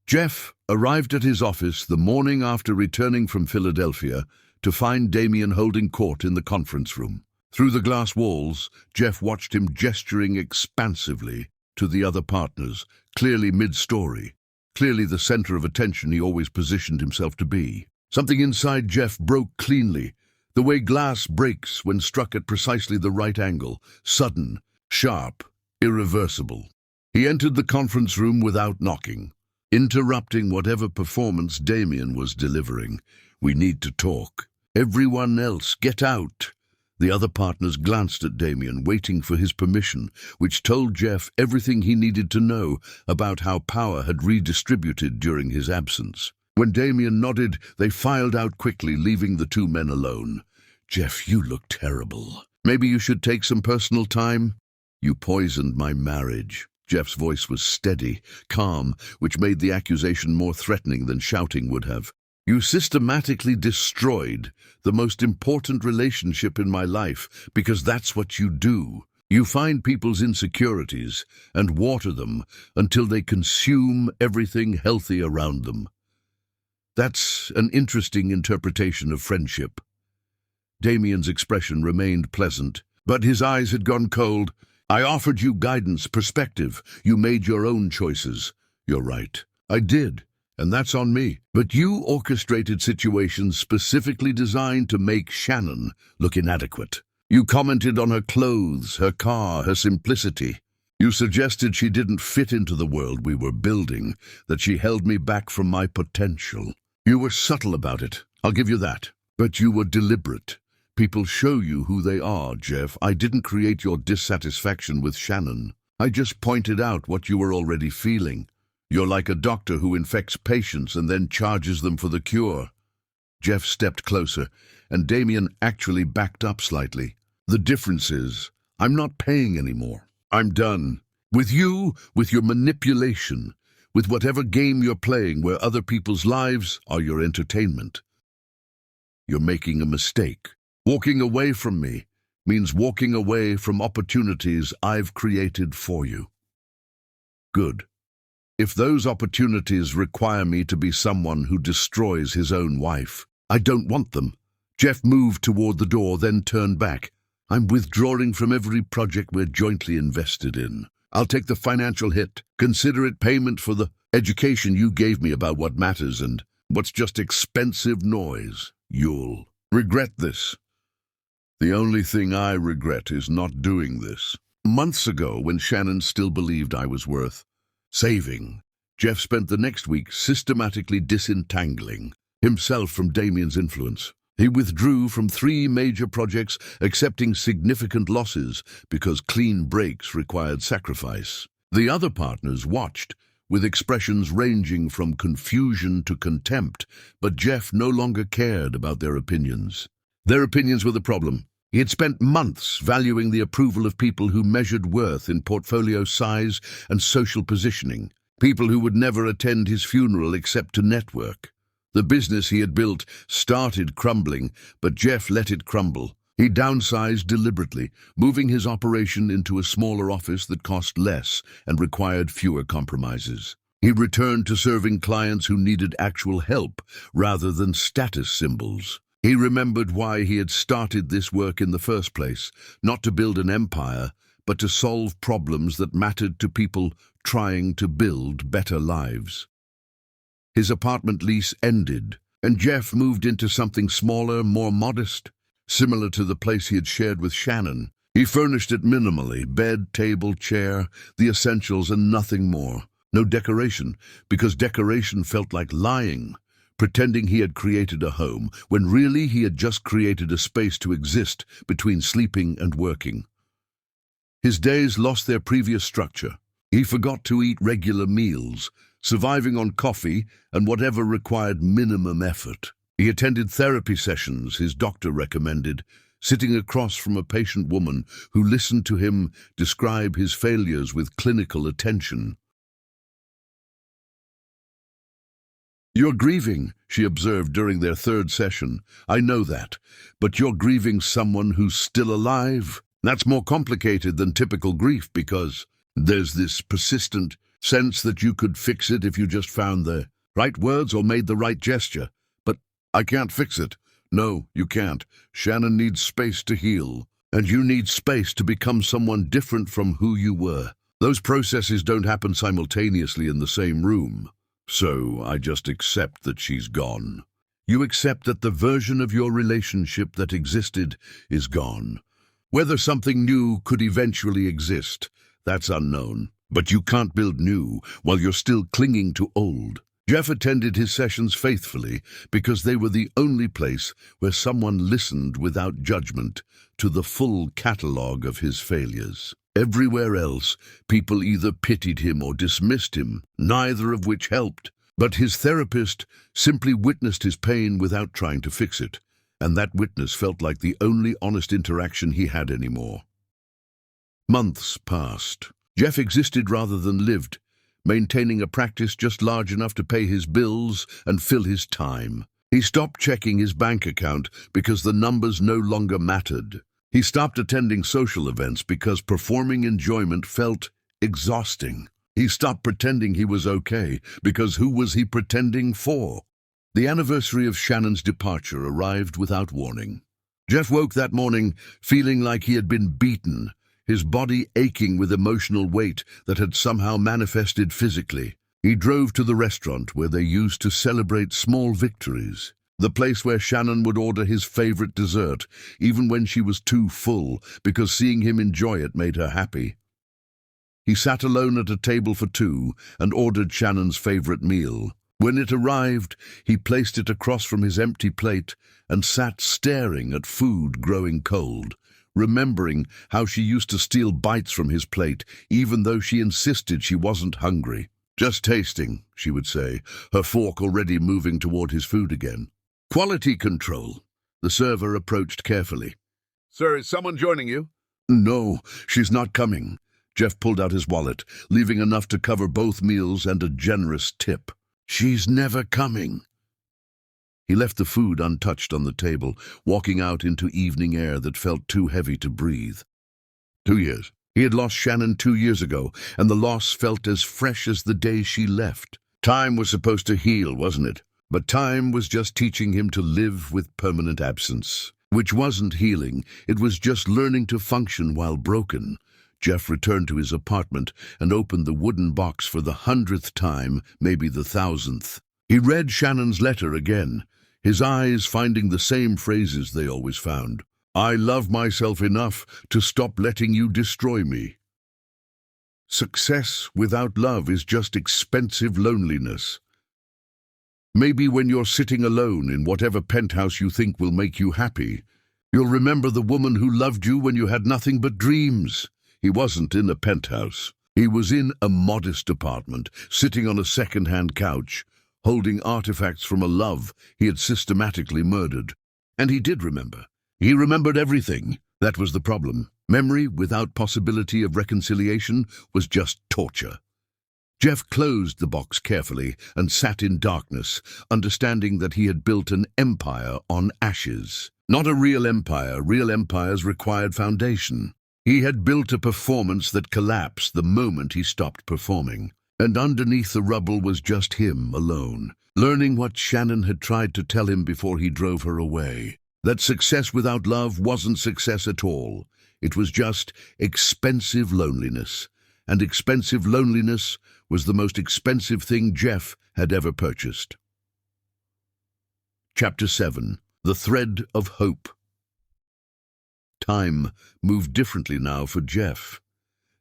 Jeff arrived at his office the morning after returning from Philadelphia to find Damien holding court in the conference room. Through the glass walls, Jeff watched him gesturing expansively to the other partners, clearly mid-story, clearly the center of attention he always positioned himself to be. Something inside Jeff broke cleanly, the way glass breaks when struck at precisely the right angle, sudden, sharp, irreversible. He entered the conference room without knocking, interrupting whatever performance Damien was delivering. "We need to talk." "Everyone else, get out." The other partners glanced at Damien, waiting for his permission, which told Jeff everything he needed to know about how power had redistributed during his absence. When Damien nodded, they filed out quickly, leaving the two men alone. "Jeff, you look terrible. Maybe you should take some personal time?" "You poisoned my marriage." Jeff's voice was steady, calm, which made the accusation more threatening than shouting would have. "You systematically destroyed the most important relationship in my life, because that's what you do. You find people's insecurities and water them until they consume everything healthy around them. That's an interesting interpretation of friendship." Damien's expression remained pleasant, but his eyes had gone cold. I offered you guidance, perspective. You made your own choices. You're right. I did, and that's on me. But you orchestrated situations specifically designed to make Shannon look inadequate. You commented on her clothes, her car, her simplicity. You suggested she didn't fit into the world we were building, that she held me back from my potential. You were subtle about it, I'll give you that. But you were deliberate. People show you who they are, Jeff. I didn't create your dissatisfaction with Shannon. I just pointed out what you were already feeling. You're like a doctor who infects patients and then charges them for the cure. Jeff stepped closer, and Damien actually backed up slightly. The difference is, I'm not paying anymore. I'm done. With you, with your manipulation, with whatever game you're playing where other people's lives are your entertainment. You're making a mistake. Walking away from me means walking away from opportunities I've created for you. Good. If those opportunities require me to be someone who destroys his own wife, I don't want them. Jeff moved toward the door, then turned back. I'm withdrawing from every project we're jointly invested in. I'll take the financial hit. Consider it payment for the education you gave me about what matters and what's just expensive noise. You'll regret this. The only thing I regret is not doing this. Months ago, when Shannon still believed I was worth saving, Jeff spent the next week systematically disentangling himself from Damien's influence. He withdrew from 3 major projects, accepting significant losses because clean breaks required sacrifice. The other partners watched, with expressions ranging from confusion to contempt, but Jeff no longer cared about their opinions. Their opinions were the problem. He had spent months valuing the approval of people who measured worth in portfolio size and social positioning, people who would never attend his funeral except to network. The business he had built started crumbling, but Jeff let it crumble. He downsized deliberately, moving his operation into a smaller office that cost less and required fewer compromises. He returned to serving clients who needed actual help rather than status symbols. He remembered why he had started this work in the first place, not to build an empire, but to solve problems that mattered to people trying to build better lives. His apartment lease ended, and Jeff moved into something smaller, more modest, similar to the place he had shared with Shannon. He furnished it minimally: bed, table, chair, the essentials and nothing more. No decoration, because decoration felt like lying, pretending he had created a home, when really he had just created a space to exist between sleeping and working. His days lost their previous structure. He forgot to eat regular meals, surviving on coffee and whatever required minimum effort. He attended therapy sessions his doctor recommended, sitting across from a patient woman who listened to him describe his failures with clinical attention. "You're grieving," she observed during their 3rd session. "I know that, but you're grieving someone who's still alive. That's more complicated than typical grief because there's this persistent sense that you could fix it if you just found the right words or made the right gesture. But I can't fix it. No, you can't. Shannon needs space to heal, and you need space to become someone different from who you were. Those processes don't happen simultaneously in the same room. So I just accept that she's gone. You accept that the version of your relationship that existed is gone. Whether something new could eventually exist, that's unknown. But you can't build new while you're still clinging to old." Jeff attended his sessions faithfully because they were the only place where someone listened without judgment to the full catalogue of his failures. Everywhere else, people either pitied him or dismissed him, neither of which helped. But his therapist simply witnessed his pain without trying to fix it, and that witness felt like the only honest interaction he had anymore. Months passed. Jeff existed rather than lived, maintaining a practice just large enough to pay his bills and fill his time. He stopped checking his bank account because the numbers no longer mattered. He stopped attending social events because performing enjoyment felt exhausting. He stopped pretending he was okay because who was he pretending for? The anniversary of Shannon's departure arrived without warning. Jeff woke that morning feeling like he had been beaten, his body aching with emotional weight that had somehow manifested physically. He drove to the restaurant where they used to celebrate small victories. The place where Shannon would order his favorite dessert, even when she was too full, because seeing him enjoy it made her happy. He sat alone at a table for two and ordered Shannon's favorite meal. When it arrived, he placed it across from his empty plate and sat staring at food growing cold, remembering how she used to steal bites from his plate, even though she insisted she wasn't hungry. "Just tasting," she would say, her fork already moving toward his food again. "Quality control." The server approached carefully. "Sir, is someone joining you?" "No, she's not coming." Jeff pulled out his wallet, leaving enough to cover both meals and a generous tip. "She's never coming." He left the food untouched on the table, walking out into evening air that felt too heavy to breathe. 2 years. He had lost Shannon 2 years ago, and the loss felt as fresh as the day she left. Time was supposed to heal, wasn't it? But time was just teaching him to live with permanent absence, which wasn't healing. It was just learning to function while broken. Jeff returned to his apartment and opened the wooden box for the 100th time, maybe the 1,000th. He read Shannon's letter again, his eyes finding the same phrases they always found. "I love myself enough to stop letting you destroy me." Success without love is just expensive loneliness. Maybe when you're sitting alone in whatever penthouse you think will make you happy, you'll remember the woman who loved you when you had nothing but dreams. He wasn't in a penthouse. He was in a modest apartment, sitting on a second-hand couch, holding artifacts from a love he had systematically murdered. And he did remember. He remembered everything. That was the problem. Memory without possibility of reconciliation was just torture. Jeff closed the box carefully and sat in darkness, understanding that he had built an empire on ashes. Not a real empire. Real empires required foundation. He had built a performance that collapsed the moment he stopped performing. And underneath the rubble was just him alone, learning what Shannon had tried to tell him before he drove her away. That success without love wasn't success at all. It was just expensive loneliness. And expensive loneliness was the most expensive thing Jeff had ever purchased. Chapter 7. The Thread of Hope. Time moved differently now for Jeff.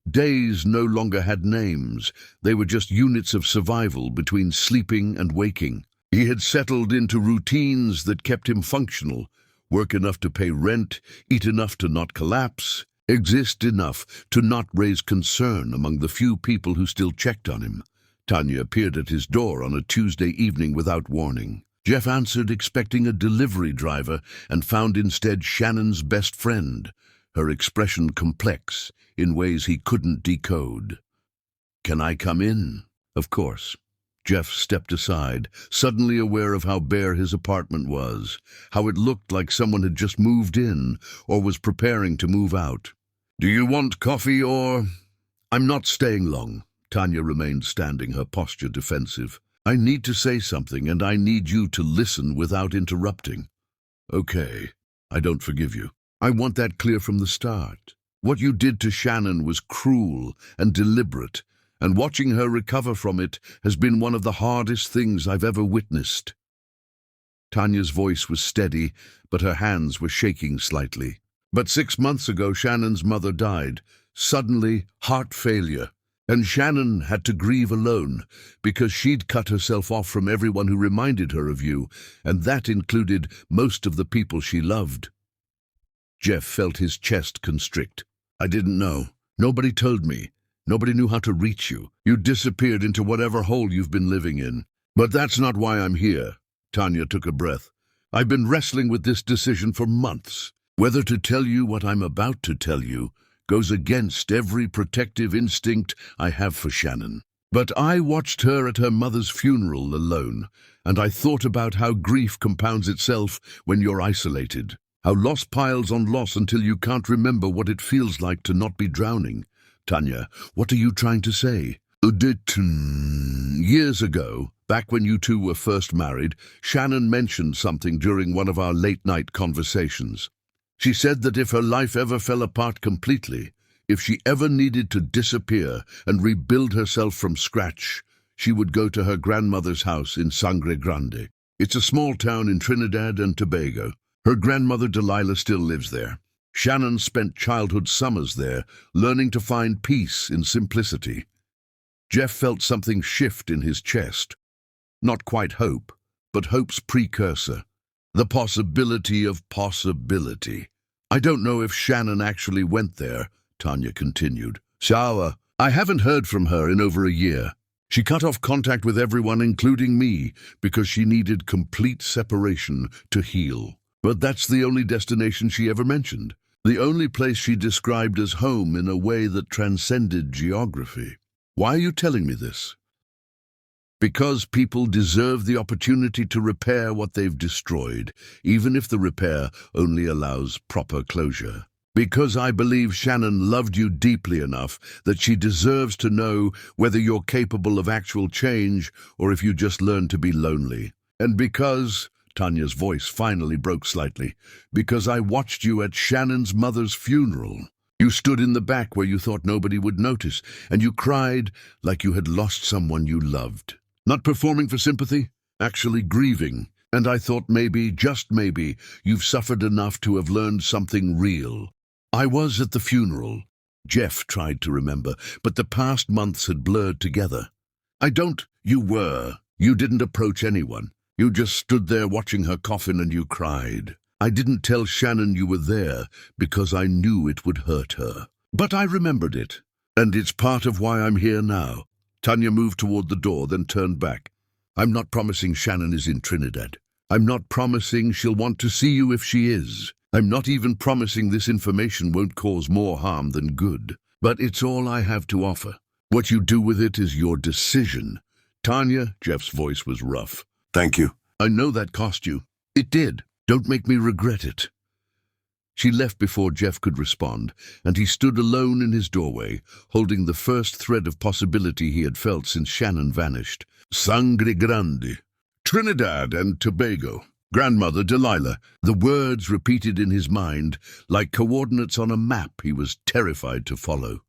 Days no longer had names. They were just units of survival between sleeping and waking. He had settled into routines that kept him functional. Work enough to pay rent, eat enough to not collapse, exist enough to not raise concern among the few people who still checked on him. Tanya appeared at his door on a Tuesday evening without warning. Jeff answered, expecting a delivery driver, and found instead Shannon's best friend, her expression complex in ways he couldn't decode. "Can I come in?" "Of course." Jeff stepped aside, suddenly aware of how bare his apartment was, how it looked like someone had just moved in or was preparing to move out. "Do you want coffee or—" "I'm not staying long." Tanya remained standing, her posture defensive. "I need to say something, and I need you to listen without interrupting." "Okay, I don't forgive you. I want that clear from the start. What you did to Shannon was cruel and deliberate, and watching her recover from it has been one of the hardest things I've ever witnessed." Tanya's voice was steady, but her hands were shaking slightly. "But 6 months ago, Shannon's mother died. Suddenly, heart failure. And Shannon had to grieve alone, because she'd cut herself off from everyone who reminded her of you, and that included most of the people she loved." Jeff felt his chest constrict. "I didn't know. Nobody told me. Nobody knew how to reach you. You disappeared into whatever hole you've been living in. But that's not why I'm here." Tanya took a breath. "I've been wrestling with this decision for months. Whether to tell you what I'm about to tell you goes against every protective instinct I have for Shannon. But I watched her at her mother's funeral alone, and I thought about how grief compounds itself when you're isolated, how loss piles on loss until you can't remember what it feels like to not be drowning." "Tanya, what are you trying to say?" Years ago, back when you two were first married, Shannon mentioned something during one of our late-night conversations. She said that if her life ever fell apart completely, If she ever needed to disappear and rebuild herself from scratch, she would go to her grandmother's house in Sangre Grande. It's a small town in Trinidad and Tobago. Her grandmother Delilah still lives there. Shannon spent childhood summers there, learning to find peace in simplicity. Jeff felt something shift in his chest. Not quite hope, but hope's precursor. The possibility of possibility. I don't know if Shannon actually went there, Tanya continued. Sour. I haven't heard from her in over a year. She cut off contact with everyone, including me, because she needed complete separation to heal. But that's the only destination she ever mentioned. The only place she described as home in a way that transcended geography. Why are you telling me this? Because people deserve the opportunity to repair what they've destroyed, even if the repair only allows proper closure. Because I believe Shannon loved you deeply enough that she deserves to know whether you're capable of actual change or if you just learn to be lonely. And because, Tanya's voice finally broke slightly, because I watched you at Shannon's mother's funeral. You stood in the back where you thought nobody would notice, and you cried like you had lost someone you loved. Not performing for sympathy, actually grieving. And I thought maybe, just maybe, you've suffered enough to have learned something real. I was at the funeral. Jeff tried to remember, but the past months had blurred together. You were. You didn't approach anyone. You just stood there watching her coffin and you cried. I didn't tell Shannon you were there because I knew it would hurt her. But I remembered it, and it's part of why I'm here now. Tanya moved toward the door, then turned back. I'm not promising Shannon is in Trinidad. I'm not promising she'll want to see you if she is. I'm not even promising this information won't cause more harm than good. But it's all I have to offer. What you do with it is your decision. Tanya, Jeff's voice was rough. Thank you. I know that cost you. It did. Don't make me regret it. She left before Jeff could respond, and he stood alone in his doorway, holding the first thread of possibility he had felt since Shannon vanished. Sangre Grande, Trinidad and Tobago. Grandmother Delilah, the words repeated in his mind, like coordinates on a map he was terrified to follow.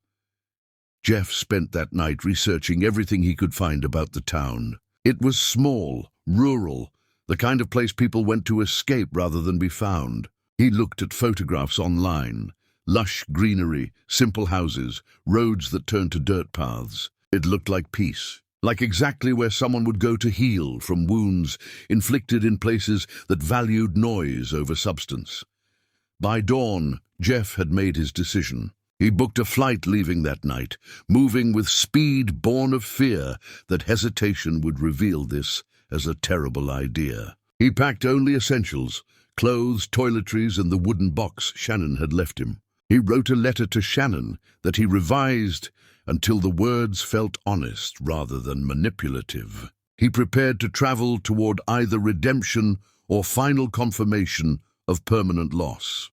Jeff spent that night researching everything he could find about the town. It was small, rural, the kind of place people went to escape rather than be found. He looked at photographs online. Lush greenery, simple houses, roads that turned to dirt paths. It looked like peace, like exactly where someone would go to heal from wounds inflicted in places that valued noise over substance. By dawn, Jeff had made his decision. He booked a flight leaving that night, moving with speed born of fear that hesitation would reveal this as a terrible idea. He packed only essentials, clothes, toiletries, and the wooden box Shannon had left him. He wrote a letter to Shannon that he revised until the words felt honest rather than manipulative. He prepared to travel toward either redemption or final confirmation of permanent loss.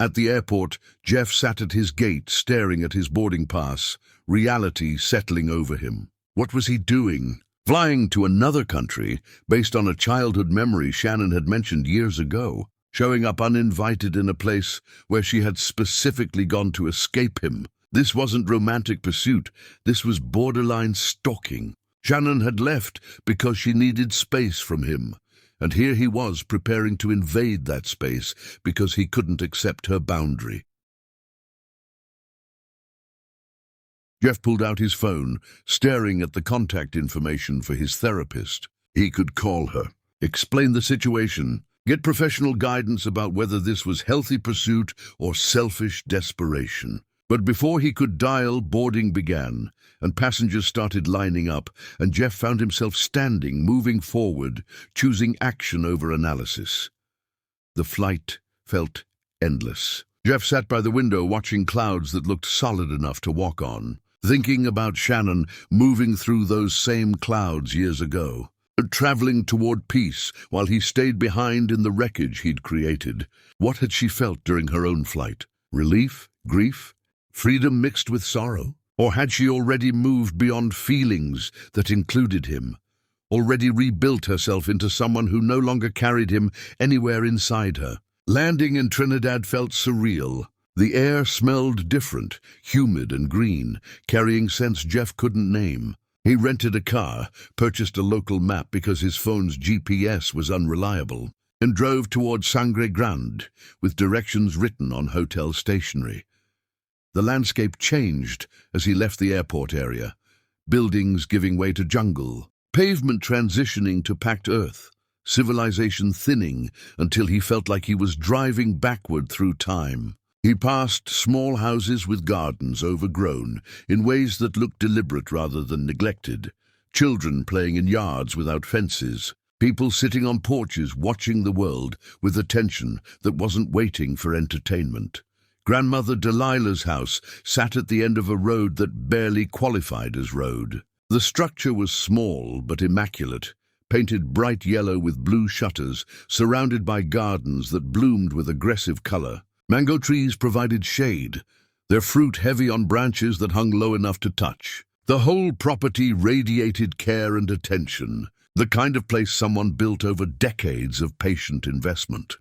At the airport, Jeff sat at his gate staring at his boarding pass, reality settling over him. What was he doing? Flying to another country, based on a childhood memory Shannon had mentioned years ago, showing up uninvited in a place where she had specifically gone to escape him. This wasn't romantic pursuit, this was borderline stalking. Shannon had left because she needed space from him, and here he was preparing to invade that space because he couldn't accept her boundary. Jeff pulled out his phone, staring at the contact information for his therapist. He could call her, explain the situation, get professional guidance about whether this was healthy pursuit or selfish desperation. But before he could dial, boarding began, and passengers started lining up, and Jeff found himself standing, moving forward, choosing action over analysis. The flight felt endless. Jeff sat by the window watching clouds that looked solid enough to walk on, thinking about Shannon moving through those same clouds years ago, traveling toward peace while he stayed behind in the wreckage he'd created. What had she felt during her own flight? Relief? Grief? Freedom mixed with sorrow? Or had she already moved beyond feelings that included him? Already rebuilt herself into someone who no longer carried him anywhere inside her? Landing in Trinidad felt surreal. The air smelled different, humid and green, carrying scents Jeff couldn't name. He rented a car, purchased a local map because his phone's GPS was unreliable, and drove toward Sangre Grande, with directions written on hotel stationery. The landscape changed as he left the airport area, buildings giving way to jungle, pavement transitioning to packed earth, civilization thinning until he felt like he was driving backward through time. He passed small houses with gardens overgrown in ways that looked deliberate rather than neglected, children playing in yards without fences, people sitting on porches watching the world with attention that wasn't waiting for entertainment. Grandmother Delilah's house sat at the end of a road that barely qualified as road. The structure was small but immaculate, painted bright yellow with blue shutters, surrounded by gardens that bloomed with aggressive color. Mango trees provided shade, their fruit heavy on branches that hung low enough to touch. The whole property radiated care and attention, the kind of place someone built over decades of patient investment.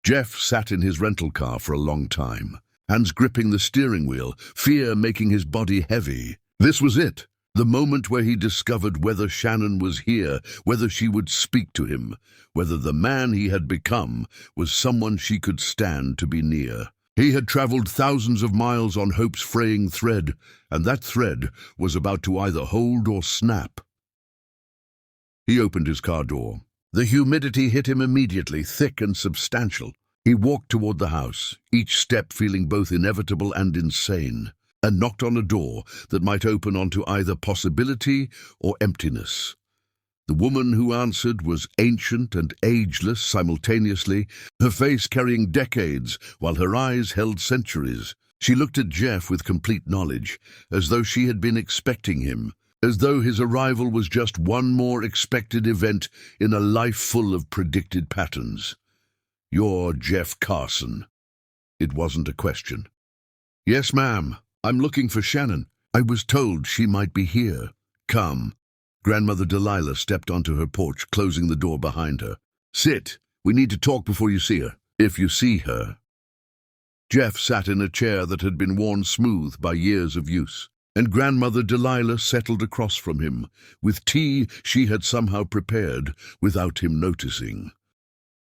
Jeff sat in his rental car for a long time, hands gripping the steering wheel, fear making his body heavy. This was it, the moment where he discovered whether Shannon was here, whether she would speak to him, whether the man he had become was someone she could stand to be near. He had traveled thousands of miles on hope's fraying thread, and that thread was about to either hold or snap. He opened his car door. The humidity hit him immediately, thick and substantial. He walked toward the house, each step feeling both inevitable and insane, and knocked on a door that might open onto either possibility or emptiness. The woman who answered was ancient and ageless simultaneously, her face carrying decades while her eyes held centuries. She looked at Jeff with complete knowledge, as though she had been expecting him, as though his arrival was just one more expected event in a life full of predicted patterns. "You're Jeff Carson." It wasn't a question. "Yes, ma'am. I'm looking for Shannon. I was told she might be here." "Come." Grandmother Delilah stepped onto her porch, closing the door behind her. "Sit. We need to talk before you see her. If you see her." Jeff sat in a chair that had been worn smooth by years of use, and Grandmother Delilah settled across from him, with tea she had somehow prepared without him noticing.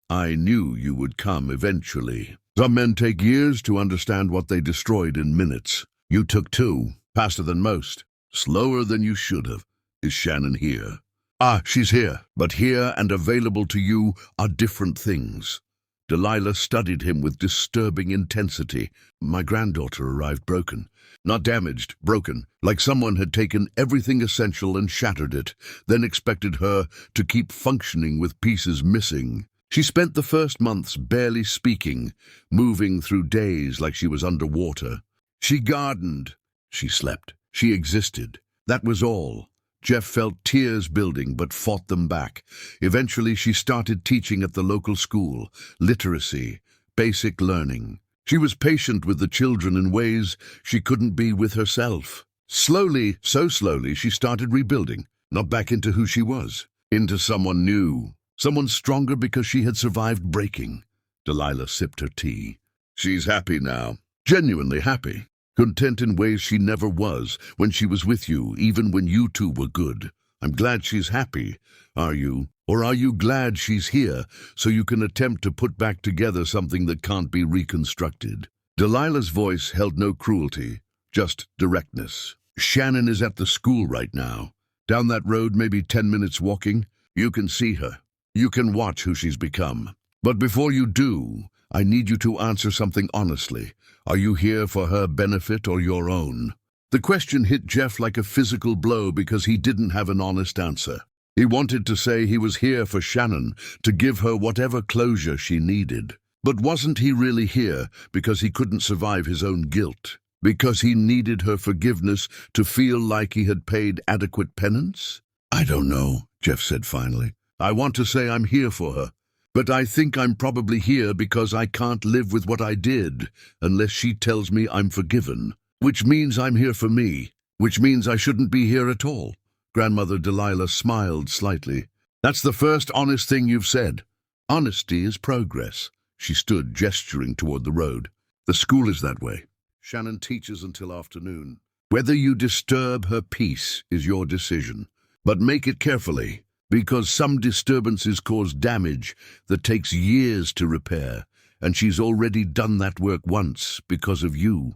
"I knew you would come eventually. Some men take years to understand what they destroyed in minutes. You took 2, faster than most, slower than you should have. Is Shannon here?" "Ah, she's here, but here and available to you are different things." Delilah studied him with disturbing intensity. "My granddaughter arrived broken. Not damaged, broken, like someone had taken everything essential and shattered it, then expected her to keep functioning with pieces missing. She spent the first months barely speaking, moving through days like she was underwater. She gardened. She slept. She existed. That was all." Jeff felt tears building but fought them back. Eventually she started teaching at the local school, literacy, basic learning. She was patient with the children in ways she couldn't be with herself. Slowly, so slowly, she started rebuilding, not back into who she was, into someone new, someone stronger because she had survived breaking. Delilah sipped her tea. "She's happy now, genuinely happy. Content in ways she never was when she was with you, even when you two were good. I'm glad she's happy. Are you? Or are you glad she's here so you can attempt to put back together something that can't be reconstructed?" Delilah's voice held no cruelty, just directness. "Shannon is at the school right now. Down that road, maybe 10 minutes walking. You can see her. You can watch who she's become. But before you do, I need you to answer something honestly. Are you here for her benefit or your own?" The question hit Jeff like a physical blow because he didn't have an honest answer. He wanted to say he was here for Shannon, to give her whatever closure she needed. But wasn't he really here because he couldn't survive his own guilt? Because he needed her forgiveness to feel like he had paid adequate penance? "I don't know," Jeff said finally. "I want to say I'm here for her. But I think I'm probably here because I can't live with what I did unless she tells me I'm forgiven. Which means I'm here for me. Which means I shouldn't be here at all." Grandmother Delilah smiled slightly. "That's the first honest thing you've said. Honesty is progress." She stood, gesturing toward the road. The school is that way. Shannon teaches until afternoon. Whether you disturb her peace is your decision. But make it carefully, because some disturbances cause damage that takes years to repair, and she's already done that work once because of you.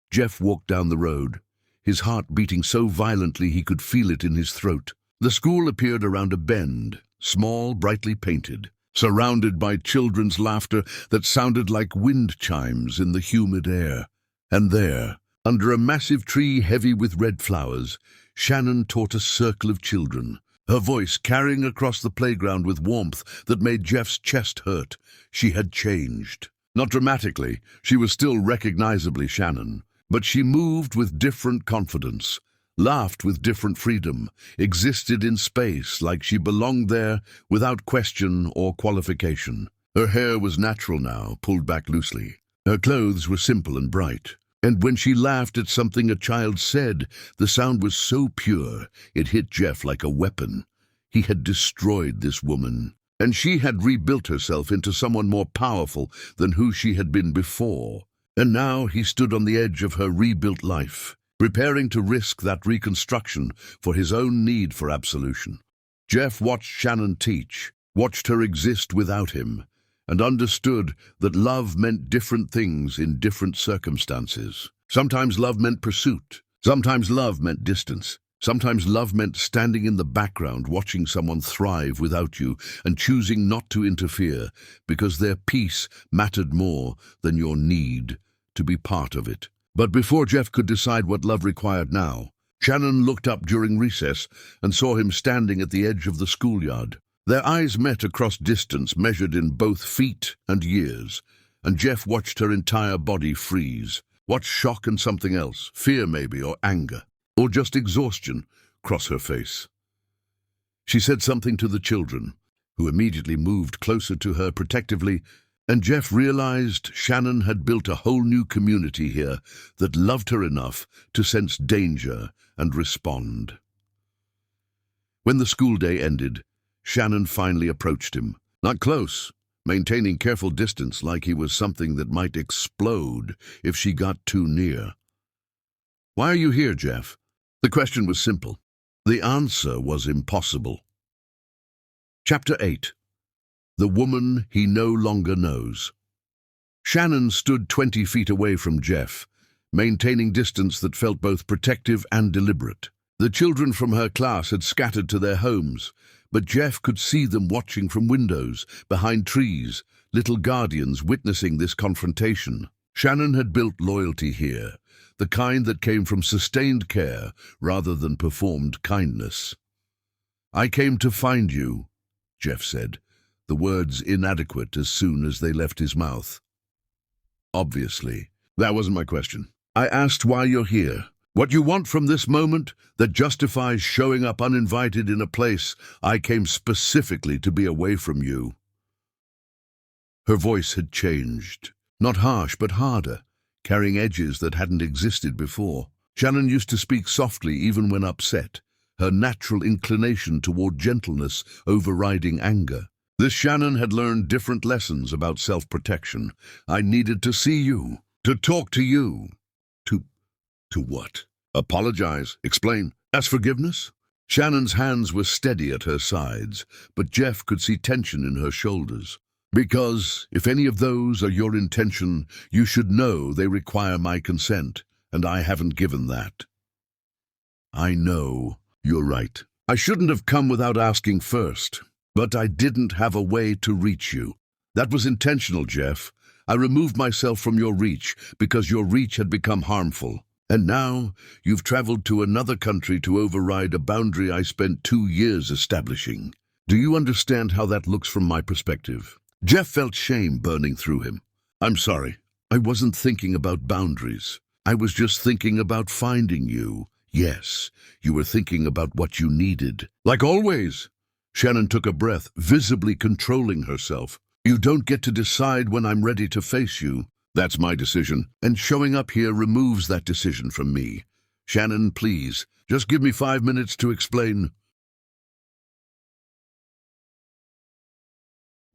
Jeff walked down the road, his heart beating so violently he could feel it in his throat. The school appeared around a bend, small, brightly painted, surrounded by children's laughter that sounded like wind chimes in the humid air. And there, under a massive tree heavy with red flowers, Shannon taught a circle of children, her voice carrying across the playground with warmth that made Jeff's chest hurt. She had changed. Not dramatically, she was still recognizably Shannon, but she moved with different confidence, laughed with different freedom, existed in space like she belonged there without question or qualification. Her hair was natural now, pulled back loosely. Her clothes were simple and bright. And when she laughed at something a child said, the sound was so pure, it hit Jeff like a weapon. He had destroyed this woman, and she had rebuilt herself into someone more powerful than who she had been before. And now he stood on the edge of her rebuilt life, preparing to risk that reconstruction for his own need for absolution. Jeff watched Shannon teach, watched her exist without him, and understood that love meant different things in different circumstances. Sometimes love meant pursuit. Sometimes love meant distance. Sometimes love meant standing in the background, watching someone thrive without you and choosing not to interfere because their peace mattered more than your need to be part of it. But before Jeff could decide what love required now, Shannon looked up during recess and saw him standing at the edge of the schoolyard. Their eyes met across distance measured in both feet and years, and Jeff watched her entire body freeze, watched shock and something else, fear maybe, or anger, or just exhaustion, cross her face. She said something to the children, who immediately moved closer to her protectively, and Jeff realized Shannon had built a whole new community here that loved her enough to sense danger and respond. When the school day ended, Shannon finally approached him. Not close, maintaining careful distance like he was something that might explode if she got too near. "Why are you here, Jeff?" The question was simple. The answer was impossible. Chapter 8. The Woman He No Longer Knows. Shannon stood 20 feet away from Jeff, maintaining distance that felt both protective and deliberate. The children from her class had scattered to their homes, but Jeff could see them watching from windows, behind trees, little guardians witnessing this confrontation. Shannon had built loyalty here, the kind that came from sustained care rather than performed kindness. "I came to find you," Jeff said, the words inadequate as soon as they left his mouth. "Obviously. That wasn't my question. I asked why you're here. What you want from this moment that justifies showing up uninvited in a place I came specifically to be away from you." Her voice had changed. Not harsh, but harder, carrying edges that hadn't existed before. Shannon used to speak softly even when upset, her natural inclination toward gentleness overriding anger. This Shannon had learned different lessons about self-protection. "I needed to see you, to talk to you." To what? Apologize? Explain? Ask forgiveness? Shannon's hands were steady at her sides, but Jeff could see tension in her shoulders. "Because if any of those are your intention, you should know they require my consent, and I haven't given that." "I know. You're right. I shouldn't have come without asking first, but I didn't have a way to reach you. That was intentional, Jeff. I removed myself from your reach because your reach had become harmful. And now you've traveled to another country to override a boundary I spent 2 years establishing. Do you understand how that looks from my perspective?" Jeff felt shame burning through him. "I'm sorry. I wasn't thinking about boundaries. I was just thinking about finding you." "Yes, you were thinking about what you needed." "Like always." Shannon took a breath, visibly controlling herself. "You don't get to decide when I'm ready to face you. That's my decision, and showing up here removes that decision from me. Shannon, please, just give me 5 minutes to explain."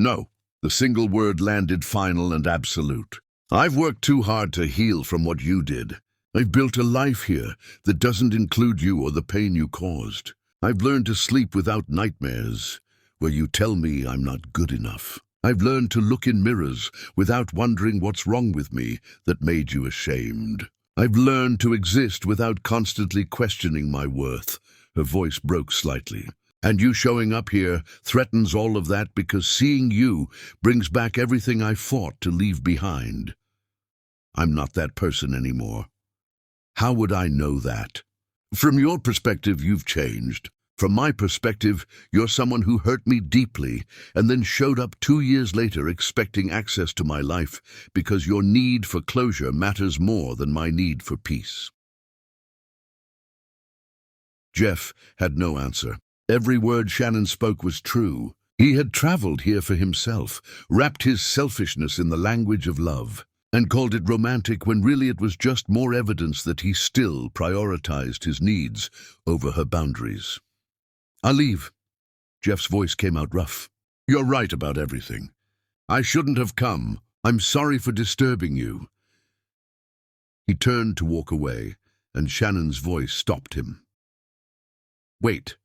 "No, The single word landed final and absolute. I've worked too hard to heal from what you did. I've built a life here that doesn't include you or the pain you caused. I've learned to sleep without nightmares, where you tell me I'm not good enough. I've learned to look in mirrors without wondering what's wrong with me that made you ashamed. I've learned to exist without constantly questioning my worth. Her voice broke slightly. And you showing up here threatens all of that because seeing you brings back everything I fought to leave behind. I'm not that person anymore. How would I know that? From your perspective, you've changed. From my perspective, you're someone who hurt me deeply and then showed up 2 years later expecting access to my life because your need for closure matters more than my need for peace. Jeff had no answer. Every word Shannon spoke was true. He had traveled here for himself, wrapped his selfishness in the language of love, and called it romantic when really it was just more evidence that he still prioritized his needs over her boundaries. "I'll leave." Jeff's voice came out rough. "You're right about everything. I shouldn't have come. I'm sorry for disturbing you." He turned to walk away, and Shannon's voice stopped him. "Wait."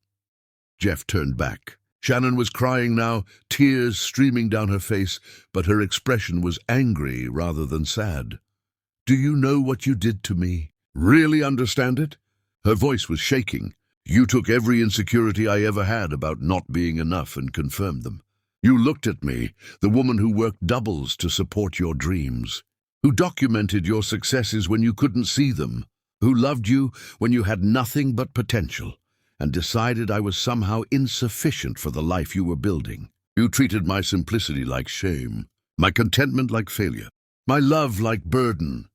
Jeff turned back. Shannon was crying now, tears streaming down her face, but her expression was angry rather than sad. "Do you know what you did to me? Really understand it?" Her voice was shaking. "You took every insecurity I ever had about not being enough and confirmed them. You looked at me, the woman who worked doubles to support your dreams, who documented your successes when you couldn't see them, who loved you when you had nothing but potential, and decided I was somehow insufficient for the life you were building. You treated my simplicity like shame, my contentment like failure, my love like burden.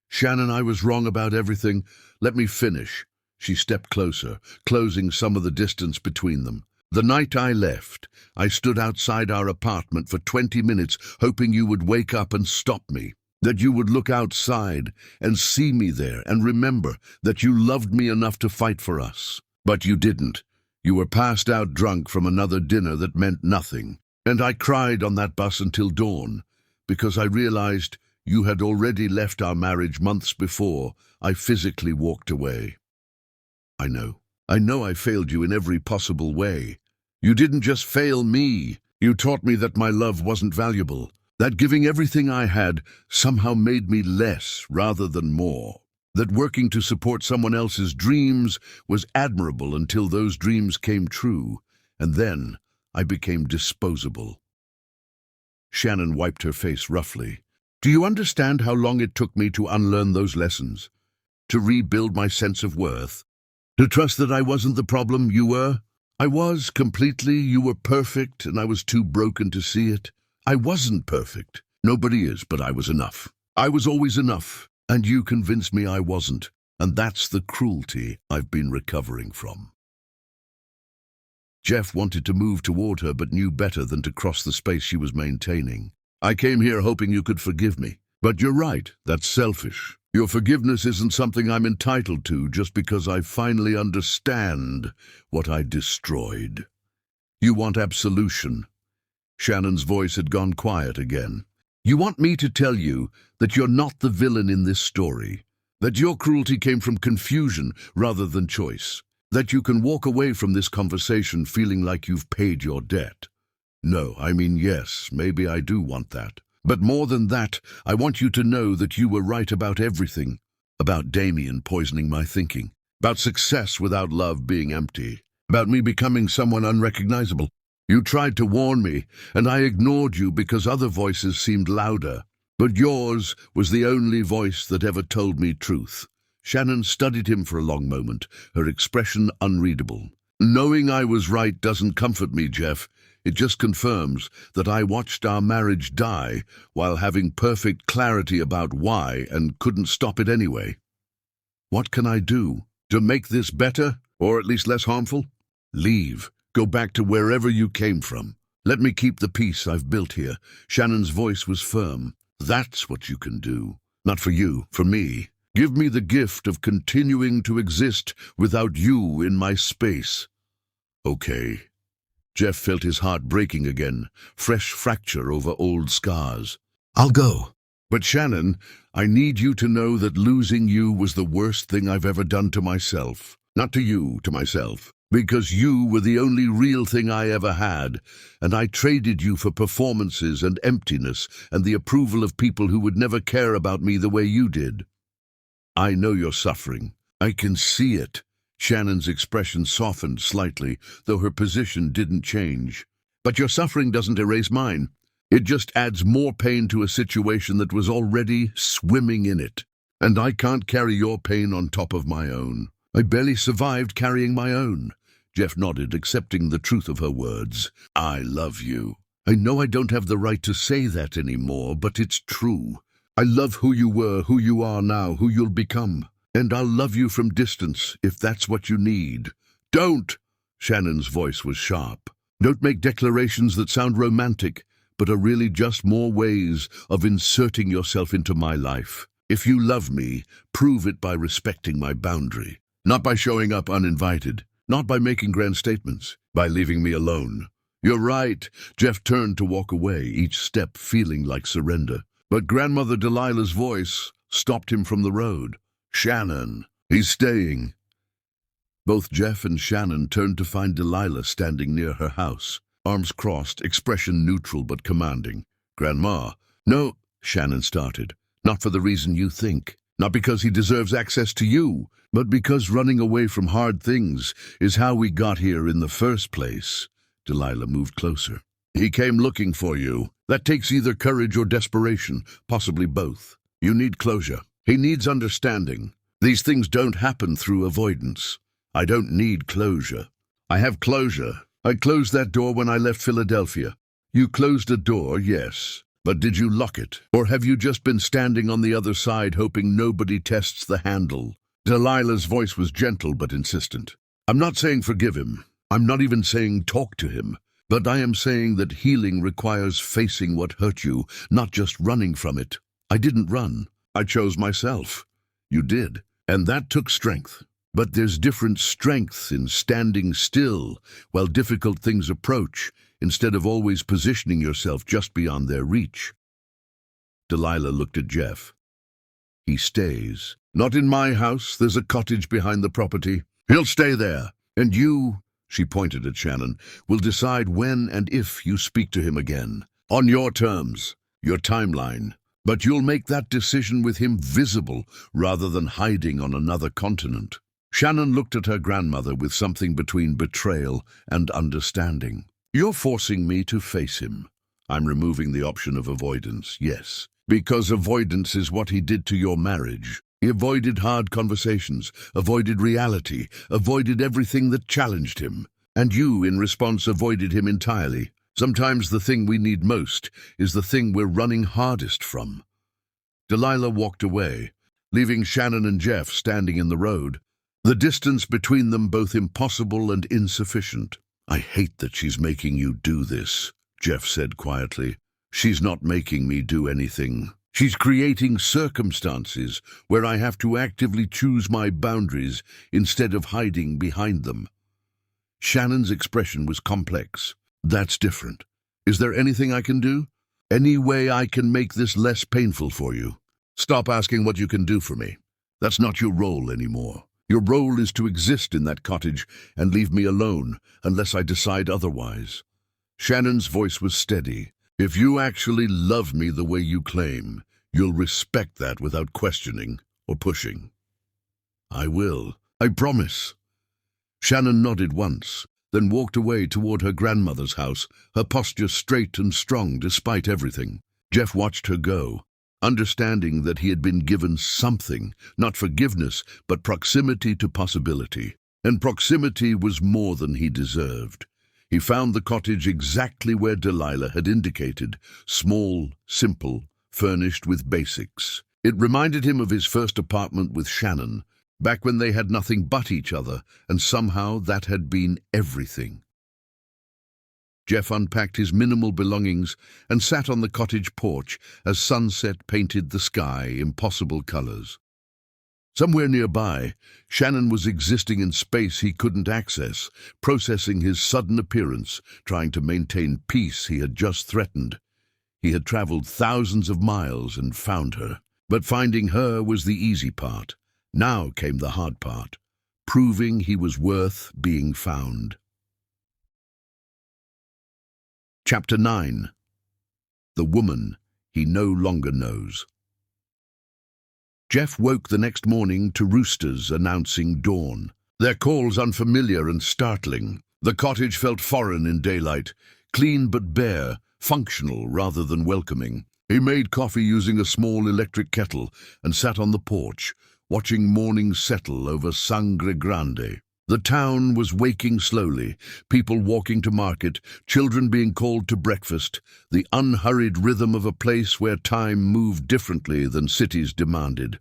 Shannon, I was wrong about everything. Let me finish." She stepped closer, closing some of the distance between them. "The night I left, I stood outside our apartment for 20 minutes hoping you would wake up and stop me, that you would look outside and see me there and remember that you loved me enough to fight for us. But you didn't. You were passed out drunk from another dinner that meant nothing. And I cried on that bus until dawn, because I realized you had already left our marriage months before I physically walked away. I know I failed you in every possible way. You didn't just fail me. You taught me that my love wasn't valuable, that giving everything I had somehow made me less rather than more. That working to support someone else's dreams was admirable until those dreams came true, and then I became disposable." Shannon wiped her face roughly. "Do you understand how long it took me to unlearn those lessons? To rebuild my sense of worth? To trust that I wasn't the problem you were? I was, completely. You were perfect, and I was too broken to see it. I wasn't perfect. Nobody is, but I was enough. I was always enough. And you convinced me I wasn't, and that's the cruelty I've been recovering from." Jeff wanted to move toward her but knew better than to cross the space she was maintaining. "I came here hoping you could forgive me. But you're right, that's selfish. Your forgiveness isn't something I'm entitled to just because I finally understand what I destroyed. You want absolution." Shannon's voice had gone quiet again. "You want me to tell you that you're not the villain in this story, that your cruelty came from confusion rather than choice, that you can walk away from this conversation feeling like you've paid your debt. No, I mean, yes, maybe I do want that. But more than that, I want you to know that you were right about everything, about Damien poisoning my thinking, about success without love being empty, about me becoming someone unrecognizable. You tried to warn me, and I ignored you because other voices seemed louder. But yours was the only voice that ever told me truth." Shannon studied him for a long moment, her expression unreadable. "Knowing I was right doesn't comfort me, Jeff. It just confirms that I watched our marriage die while having perfect clarity about why and couldn't stop it anyway. What can I do to make this better, or at least less harmful? Leave. Go back to wherever you came from. Let me keep the peace I've built here." Shannon's voice was firm. "That's what you can do. Not for you, for me. Give me the gift of continuing to exist without you in my space." "Okay." Jeff felt his heart breaking again, fresh fracture over old scars. "I'll go. But Shannon, I need you to know that losing you was the worst thing I've ever done to myself. Not to you, to myself. Because you were the only real thing I ever had, and I traded you for performances and emptiness and the approval of people who would never care about me the way you did. I know you're suffering. I can see it." Shannon's expression softened slightly, though her position didn't change. "But your suffering doesn't erase mine. It just adds more pain to a situation that was already swimming in it. And I can't carry your pain on top of my own. I barely survived carrying my own." Jeff nodded, accepting the truth of her words. "I love you. I know I don't have the right to say that anymore, but it's true. I love who you were, who you are now, who you'll become. And I'll love you from distance, if that's what you need." "Don't!" Shannon's voice was sharp. "Don't make declarations that sound romantic, but are really just more ways of inserting yourself into my life. If you love me, prove it by respecting my boundary. Not by showing up uninvited. Not by making grand statements. By leaving me alone." "You're right." Jeff turned to walk away, each step feeling like surrender. But Grandmother Delilah's voice stopped him from the road. "Shannon, he's staying." Both Jeff and Shannon turned to find Delilah standing near her house, arms crossed, expression neutral but commanding. "Grandma." "No," Shannon started. "Not for the reason you think. Not because he deserves access to you, but because running away from hard things is how we got here in the first place." Delilah moved closer. "He came looking for you. That takes either courage or desperation, possibly both. You need closure. He needs understanding. These things don't happen through avoidance. I don't need closure. I have closure. I closed that door when I left Philadelphia." "You closed a door, yes. But did you lock it? Or have you just been standing on the other side hoping nobody tests the handle?" Delilah's voice was gentle but insistent. "I'm not saying forgive him. I'm not even saying talk to him. But I am saying that healing requires facing what hurt you, not just running from it. I didn't run. I chose myself. You did. And that took strength. But there's different strength in standing still while difficult things approach, instead of always positioning yourself just beyond their reach." Delilah looked at Jeff. "He stays. Not in my house. There's a cottage behind the property. He'll stay there. And you," she pointed at Shannon, "will decide when and if you speak to him again. On your terms, your timeline. But you'll make that decision with him visible rather than hiding on another continent." Shannon looked at her grandmother with something between betrayal and understanding. "You're forcing me to face him. I'm removing the option of avoidance, yes. Because avoidance is what he did to your marriage. He avoided hard conversations, avoided reality, avoided everything that challenged him. And you, in response, avoided him entirely. Sometimes the thing we need most is the thing we're running hardest from." Delilah walked away, leaving Shannon and Jeff standing in the road, the distance between them both impossible and insufficient. "I hate that she's making you do this," Jeff said quietly. "She's not making me do anything. She's creating circumstances where I have to actively choose my boundaries instead of hiding behind them." Shannon's expression was complex. "That's different. Is there anything I can do? Any way I can make this less painful for you? Stop asking what you can do for me. That's not your role anymore. Your role is to exist in that cottage and leave me alone unless I decide otherwise." Shannon's voice was steady. "If you actually love me the way you claim, you'll respect that without questioning or pushing." "I will. I promise." Shannon nodded once, then walked away toward her grandmother's house, her posture straight and strong despite everything. Jeff watched her go, understanding that he had been given something, not forgiveness, but proximity to possibility. And proximity was more than he deserved. He found the cottage exactly where Delilah had indicated, small, simple, furnished with basics. It reminded him of his first apartment with Shannon, back when they had nothing but each other, and somehow that had been everything. Jeff unpacked his minimal belongings and sat on the cottage porch as sunset painted the sky impossible colors. Somewhere nearby, Shannon was existing in space he couldn't access, processing his sudden appearance, trying to maintain peace he had just threatened. He had traveled thousands of miles and found her. But finding her was the easy part. Now came the hard part, proving he was worth being found. Chapter 9. The Woman He No Longer Knows. Jeff woke the next morning to roosters announcing dawn. Their calls unfamiliar and startling. The cottage felt foreign in daylight, clean but bare, functional rather than welcoming. He made coffee using a small electric kettle and sat on the porch, watching morning settle over Sangre Grande. The town was waking slowly, people walking to market, children being called to breakfast, the unhurried rhythm of a place where time moved differently than cities demanded.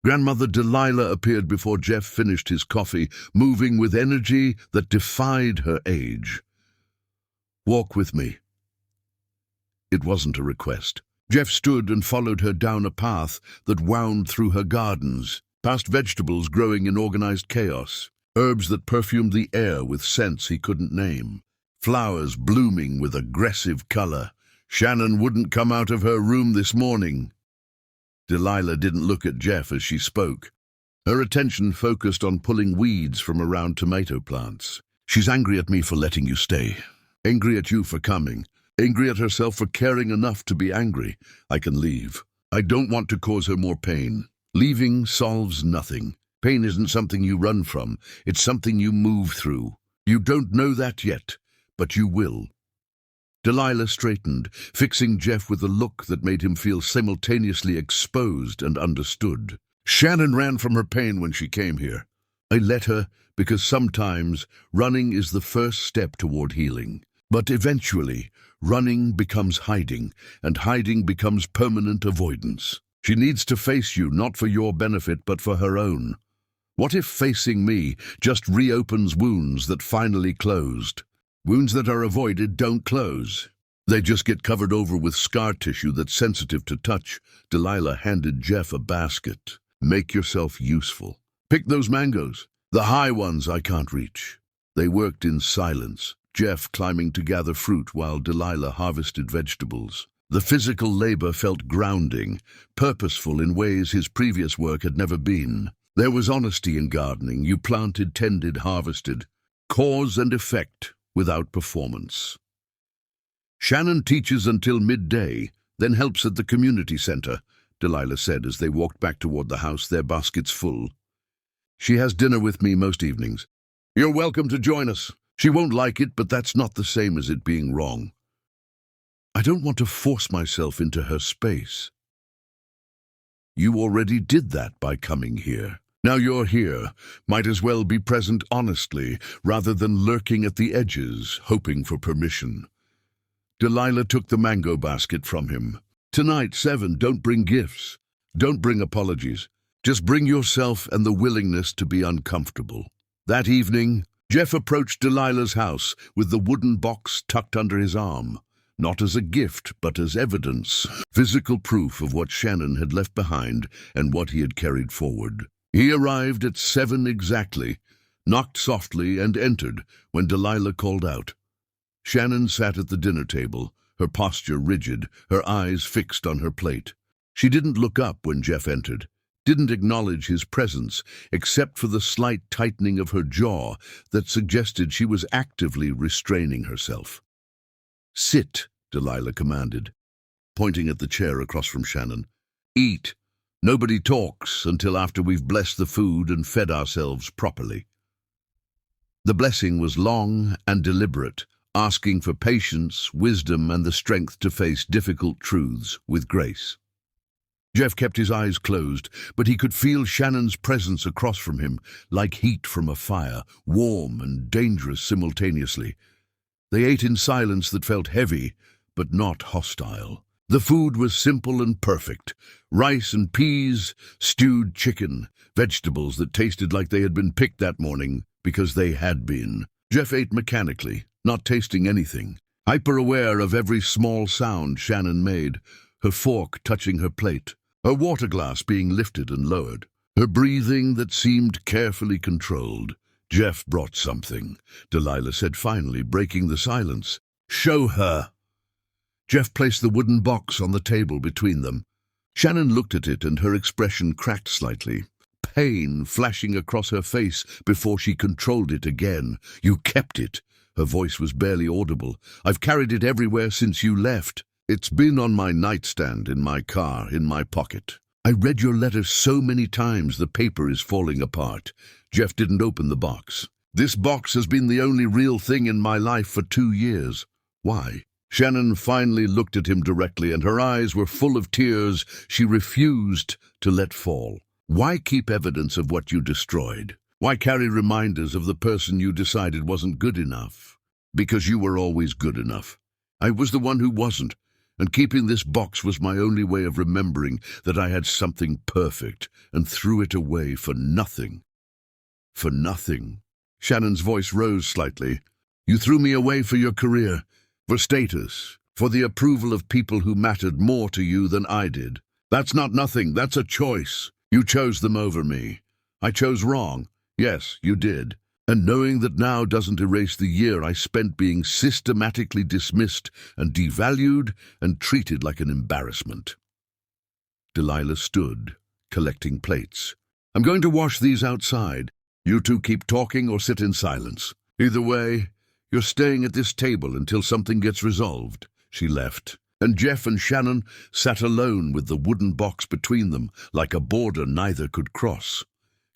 Grandmother Delilah appeared before Jeff finished his coffee, moving with energy that defied her age. "Walk with me." It wasn't a request. Jeff stood and followed her down a path that wound through her gardens, past vegetables growing in organized chaos, herbs that perfumed the air with scents he couldn't name, flowers blooming with aggressive color. Shannon wouldn't come out of her room this morning. Delilah didn't look at Jeff as she spoke. Her attention focused on pulling weeds from around tomato plants. "She's angry at me for letting you stay. Angry at you for coming. Angry at herself for caring enough to be angry. I can leave. I don't want to cause her more pain. Leaving solves nothing. Pain isn't something you run from. It's something you move through. You don't know that yet, but you will." Delilah straightened, fixing Jeff with a look that made him feel simultaneously exposed and understood. "Shannon ran from her pain when she came here. I let her because sometimes running is the first step toward healing. But eventually, running becomes hiding, and hiding becomes permanent avoidance. She needs to face you, not for your benefit, but for her own. What if facing me just reopens wounds that finally closed? Wounds that are avoided don't close. They just get covered over with scar tissue that's sensitive to touch." Delilah handed Jeff a basket. "Make yourself useful. Pick those mangoes, the high ones I can't reach." They worked in silence, Jeff climbing to gather fruit while Delilah harvested vegetables. The physical labor felt grounding, purposeful in ways his previous work had never been. There was honesty in gardening. You planted, tended, harvested. Cause and effect without performance. "Shannon teaches until midday, then helps at the community center," Delilah said as they walked back toward the house, their baskets full. "She has dinner with me most evenings. You're welcome to join us. She won't like it, but that's not the same as it being wrong. I don't want to force myself into her space." "You already did that by coming here. Now you're here. Might as well be present honestly, rather than lurking at the edges, hoping for permission." Delilah took the mango basket from him. "Tonight, 7, don't bring gifts. Don't bring apologies. Just bring yourself and the willingness to be uncomfortable." That evening, Jeff approached Delilah's house with the wooden box tucked under his arm, not as a gift but as evidence, physical proof of what Shannon had left behind and what he had carried forward. He arrived at 7 exactly, knocked softly and entered when Delilah called out. Shannon sat at the dinner table, her posture rigid, her eyes fixed on her plate. She didn't look up when Jeff entered, didn't acknowledge his presence, except for the slight tightening of her jaw that suggested she was actively restraining herself. "Sit," Delilah commanded, pointing at the chair across from Shannon. "Eat. Nobody talks until after we've blessed the food and fed ourselves properly." The blessing was long and deliberate, asking for patience, wisdom, and the strength to face difficult truths with grace. Jeff kept his eyes closed, but he could feel Shannon's presence across from him, like heat from a fire, warm and dangerous simultaneously. They ate in silence that felt heavy, but not hostile. The food was simple and perfect. Rice and peas, stewed chicken, vegetables that tasted like they had been picked that morning because they had been. Jeff ate mechanically, not tasting anything, hyper-aware of every small sound Shannon made. her fork touching her plate, her water glass being lifted and lowered, her breathing that seemed carefully controlled. "Jeff brought something," Delilah said finally, breaking the silence. "Show her." Jeff placed the wooden box on the table between them. Shannon looked at it and her expression cracked slightly, pain flashing across her face before she controlled it again. "You kept it." Her voice was barely audible. "I've carried it everywhere since you left. It's been on my nightstand, in my car, in my pocket. I read your letter so many times the paper is falling apart." Jeff didn't open the box. "This box has been the only real thing in my life for 2 years. Why?" Shannon finally looked at him directly, and her eyes were full of tears she refused to let fall. "Why keep evidence of what you destroyed? Why carry reminders of the person you decided wasn't good enough? Because you were always good enough. I was the one who wasn't, and keeping this box was my only way of remembering that I had something perfect, and threw it away for nothing." "For nothing?" Shannon's voice rose slightly. "You threw me away for your career, for status, for the approval of people who mattered more to you than I did. That's not nothing, that's a choice. You chose them over me. I chose wrong. Yes, you did. And knowing that now doesn't erase the year I spent being systematically dismissed and devalued and treated like an embarrassment." Delilah stood, collecting plates. "I'm going to wash these outside. You two keep talking or sit in silence. Either way, you're staying at this table until something gets resolved." She left, and Jeff and Shannon sat alone with the wooden box between them, like a border neither could cross.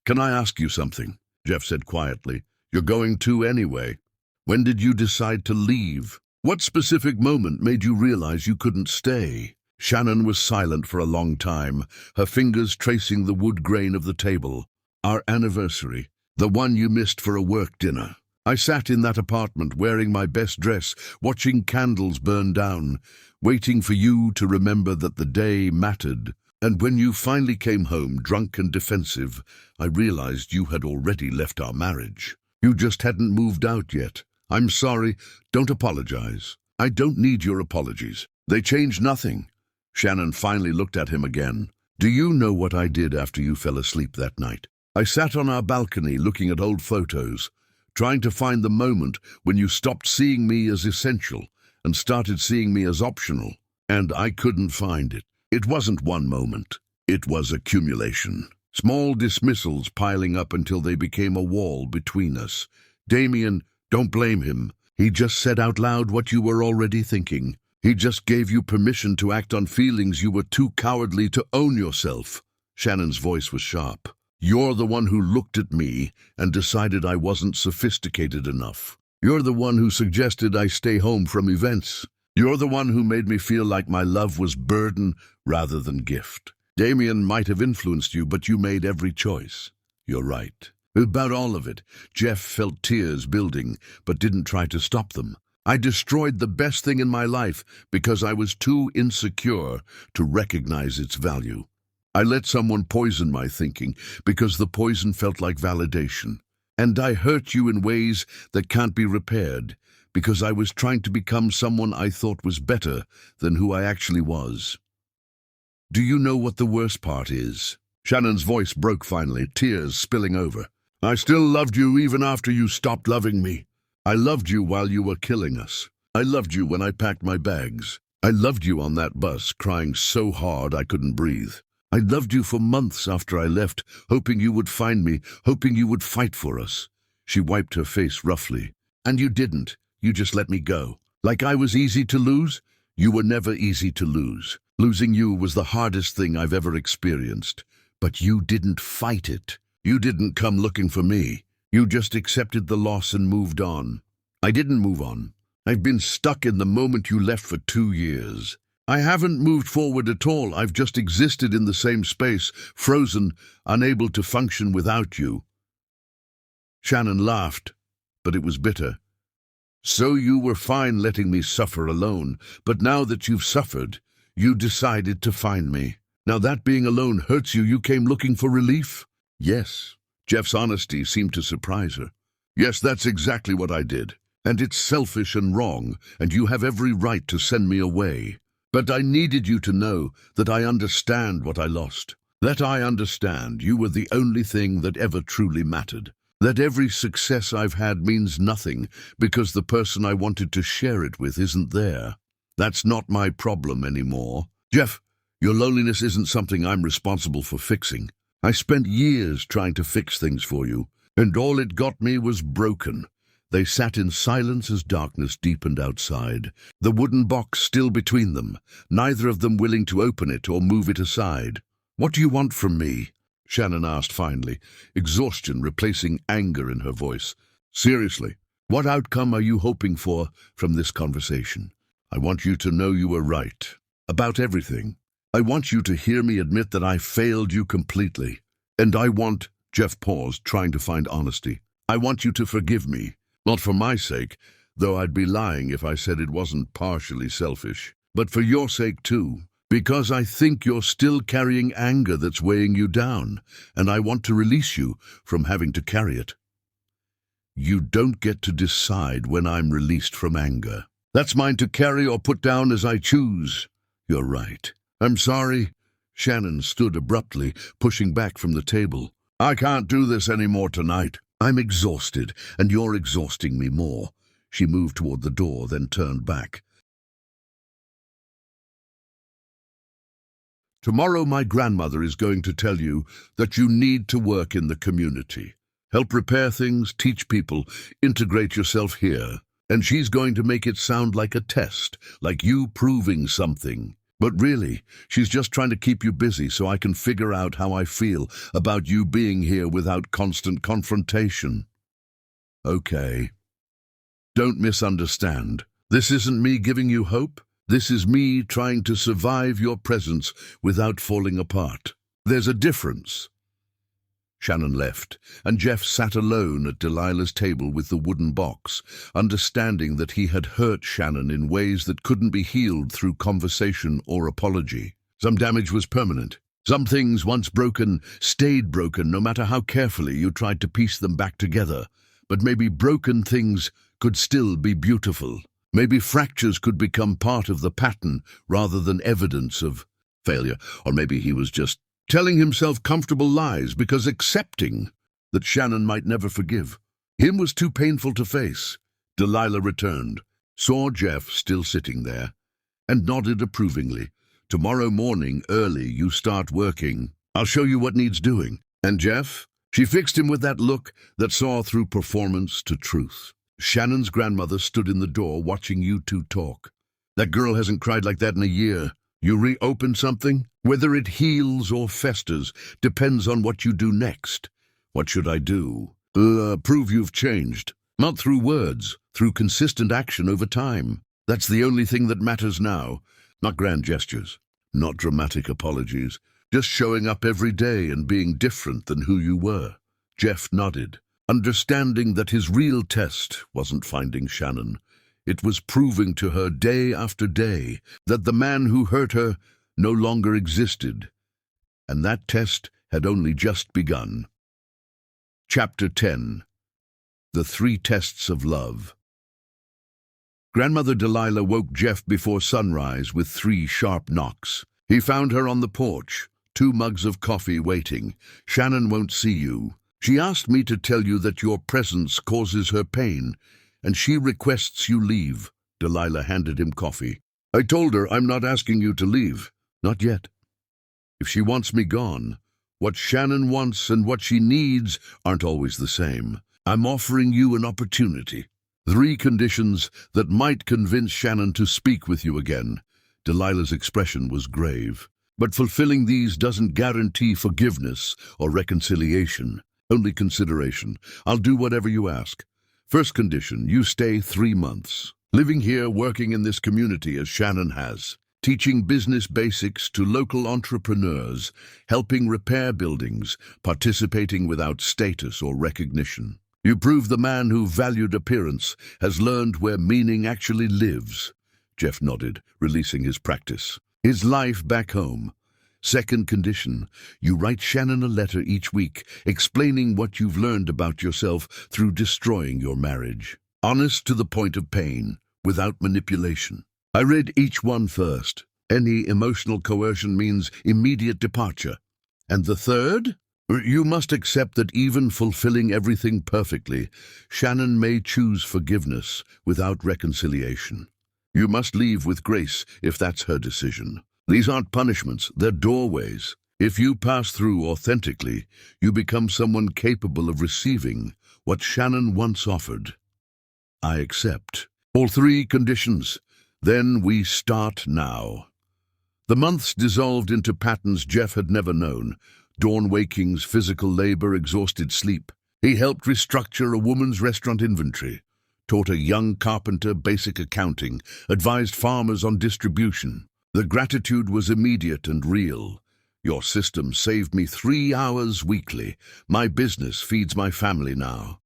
"Can I ask you something?" Jeff said quietly. "You're going to anyway. When did you decide to leave? What specific moment made you realize you couldn't stay?" Shannon was silent for a long time, her fingers tracing the wood grain of the table. "Our anniversary, the one you missed for a work dinner. I sat in that apartment wearing my best dress, watching candles burn down, waiting for you to remember that the day mattered. And when you finally came home, drunk and defensive, I realized you had already left our marriage. You just hadn't moved out yet. I'm sorry. Don't apologize. I don't need your apologies. They changed nothing." Shannon finally looked at him again. "Do you know what I did after you fell asleep that night? I sat on our balcony looking at old photos, trying to find the moment when you stopped seeing me as essential and started seeing me as optional, and I couldn't find it. It wasn't one moment. It was accumulation. Small dismissals piling up until they became a wall between us. Damien, don't blame him. He just said out loud what you were already thinking. He just gave you permission to act on feelings you were too cowardly to own yourself." Shannon's voice was sharp. "You're the one who looked at me and decided I wasn't sophisticated enough. You're the one who suggested I stay home from events. You're the one who made me feel like my love was burden rather than gift. Damien might have influenced you, but you made every choice." "You're right." About all of it, Jeff felt tears building, but didn't try to stop them. "I destroyed the best thing in my life because I was too insecure to recognize its value. I let someone poison my thinking because the poison felt like validation. And I hurt you in ways that can't be repaired because I was trying to become someone I thought was better than who I actually was. Do you know what the worst part is?" Shannon's voice broke finally, tears spilling over. "I still loved you even after you stopped loving me. I loved you while you were killing us. I loved you when I packed my bags. I loved you on that bus, crying so hard I couldn't breathe. I loved you for months after I left, hoping you would find me, hoping you would fight for us." She wiped her face roughly. "And you didn't. You just let me go. Like I was easy to lose? You were never easy to lose. Losing you was the hardest thing I've ever experienced. But you didn't fight it. You didn't come looking for me. You just accepted the loss and moved on. I didn't move on. I've been stuck in the moment you left for 2 years. I haven't moved forward at all. I've just existed in the same space, frozen, unable to function without you." Shannon laughed, but it was bitter. "So you were fine letting me suffer alone, but now that you've suffered, you decided to find me. Now that being alone hurts you, you came looking for relief?" "Yes." Jeff's honesty seemed to surprise her. "Yes, that's exactly what I did. And it's selfish and wrong, and you have every right to send me away. But I needed you to know that I understand what I lost. That I understand you were the only thing that ever truly mattered. That every success I've had means nothing because the person I wanted to share it with isn't there. That's not my problem anymore. Jeff, your loneliness isn't something I'm responsible for fixing. I spent years trying to fix things for you, and all it got me was broken. They sat in silence as darkness deepened outside, the wooden box still between them, neither of them willing to open it or move it aside. "What do you want from me?" Shannon asked finally, exhaustion replacing anger in her voice. "Seriously, what outcome are you hoping for from this conversation? I want you to know you were right. About everything. I want you to hear me admit that I failed you completely. And I want," Jeff paused, trying to find honesty, "I want you to forgive me. Not for my sake, though I'd be lying if I said it wasn't partially selfish, but for your sake too. Because I think you're still carrying anger that's weighing you down, and I want to release you from having to carry it. You don't get to decide when I'm released from anger. That's mine to carry or put down as I choose." "You're right. I'm sorry." Shannon stood abruptly, pushing back from the table. "I can't do this anymore tonight. I'm exhausted, and you're exhausting me more." She moved toward the door, then turned back. "Tomorrow my grandmother is going to tell you that you need to work in the community. Help repair things, teach people, integrate yourself here. And she's going to make it sound like a test, like you proving something. But really, she's just trying to keep you busy so I can figure out how I feel about you being here without constant confrontation." "Okay. Don't misunderstand. This isn't me giving you hope. This is me trying to survive your presence without falling apart. There's a difference." Shannon left, and Jeff sat alone at Delilah's table with the wooden box, understanding that he had hurt Shannon in ways that couldn't be healed through conversation or apology. Some damage was permanent. Some things, once broken, stayed broken no matter how carefully you tried to piece them back together. But maybe broken things could still be beautiful. Maybe fractures could become part of the pattern rather than evidence of failure. Or maybe he was just telling himself comfortable lies because accepting that Shannon might never forgive him was too painful to face. Delilah returned, saw Jeff still sitting there, and nodded approvingly. "Tomorrow morning, early, you start working. I'll show you what needs doing. And Jeff?" She fixed him with that look that saw through performance to truth. "Shannon's grandmother stood in the door watching you two talk. That girl hasn't cried like that in a year. You reopen something? Whether it heals or festers depends on what you do next." "What should I do?" Prove you've changed. Not through words, through consistent action over time. That's the only thing that matters now. Not grand gestures, not dramatic apologies. Just showing up every day and being different than who you were." Jeff nodded, understanding that his real test wasn't finding Shannon. It was proving to her day after day that the man who hurt her no longer existed. And that test had only just begun. Chapter 10. The 3 Tests of Love. Grandmother Delilah woke Jeff before sunrise with 3 sharp knocks. He found her on the porch, 2 mugs of coffee waiting. "Shannon won't see you. She asked me to tell you that your presence causes her pain, and she requests you leave." Delilah handed him coffee. "I told her I'm not asking you to leave. Not yet. If she wants me gone, what Shannon wants and what she needs aren't always the same. I'm offering you an opportunity. 3 conditions that might convince Shannon to speak with you again." Delilah's expression was grave. "But fulfilling these doesn't guarantee forgiveness or reconciliation. Only consideration. I'll do whatever you ask. First condition, you stay 3 months. Living here, working in this community as Shannon has. Teaching business basics to local entrepreneurs, helping repair buildings, participating without status or recognition. You prove the man who valued appearance has learned where meaning actually lives." Jeff nodded, releasing his practice. "His life back home. Second condition, you write Shannon a letter each week explaining what you've learned about yourself through destroying your marriage. Honest to the point of pain, without manipulation. I read each one first, Any emotional coercion means immediate departure. And the third? You must accept that even fulfilling everything perfectly, Shannon may choose forgiveness without reconciliation. You must leave with grace if that's her decision. These aren't punishments, they're doorways. If you pass through authentically, you become someone capable of receiving what Shannon once offered. I accept. All three conditions. Then we start now. The months dissolved into patterns Jeff had never known. Dawn wakings, physical labor, exhausted sleep. He helped restructure a woman's restaurant inventory, taught a young carpenter basic accounting, advised farmers on distribution. The gratitude was immediate and real. Your system saved me 3 hours weekly. My business feeds my family now.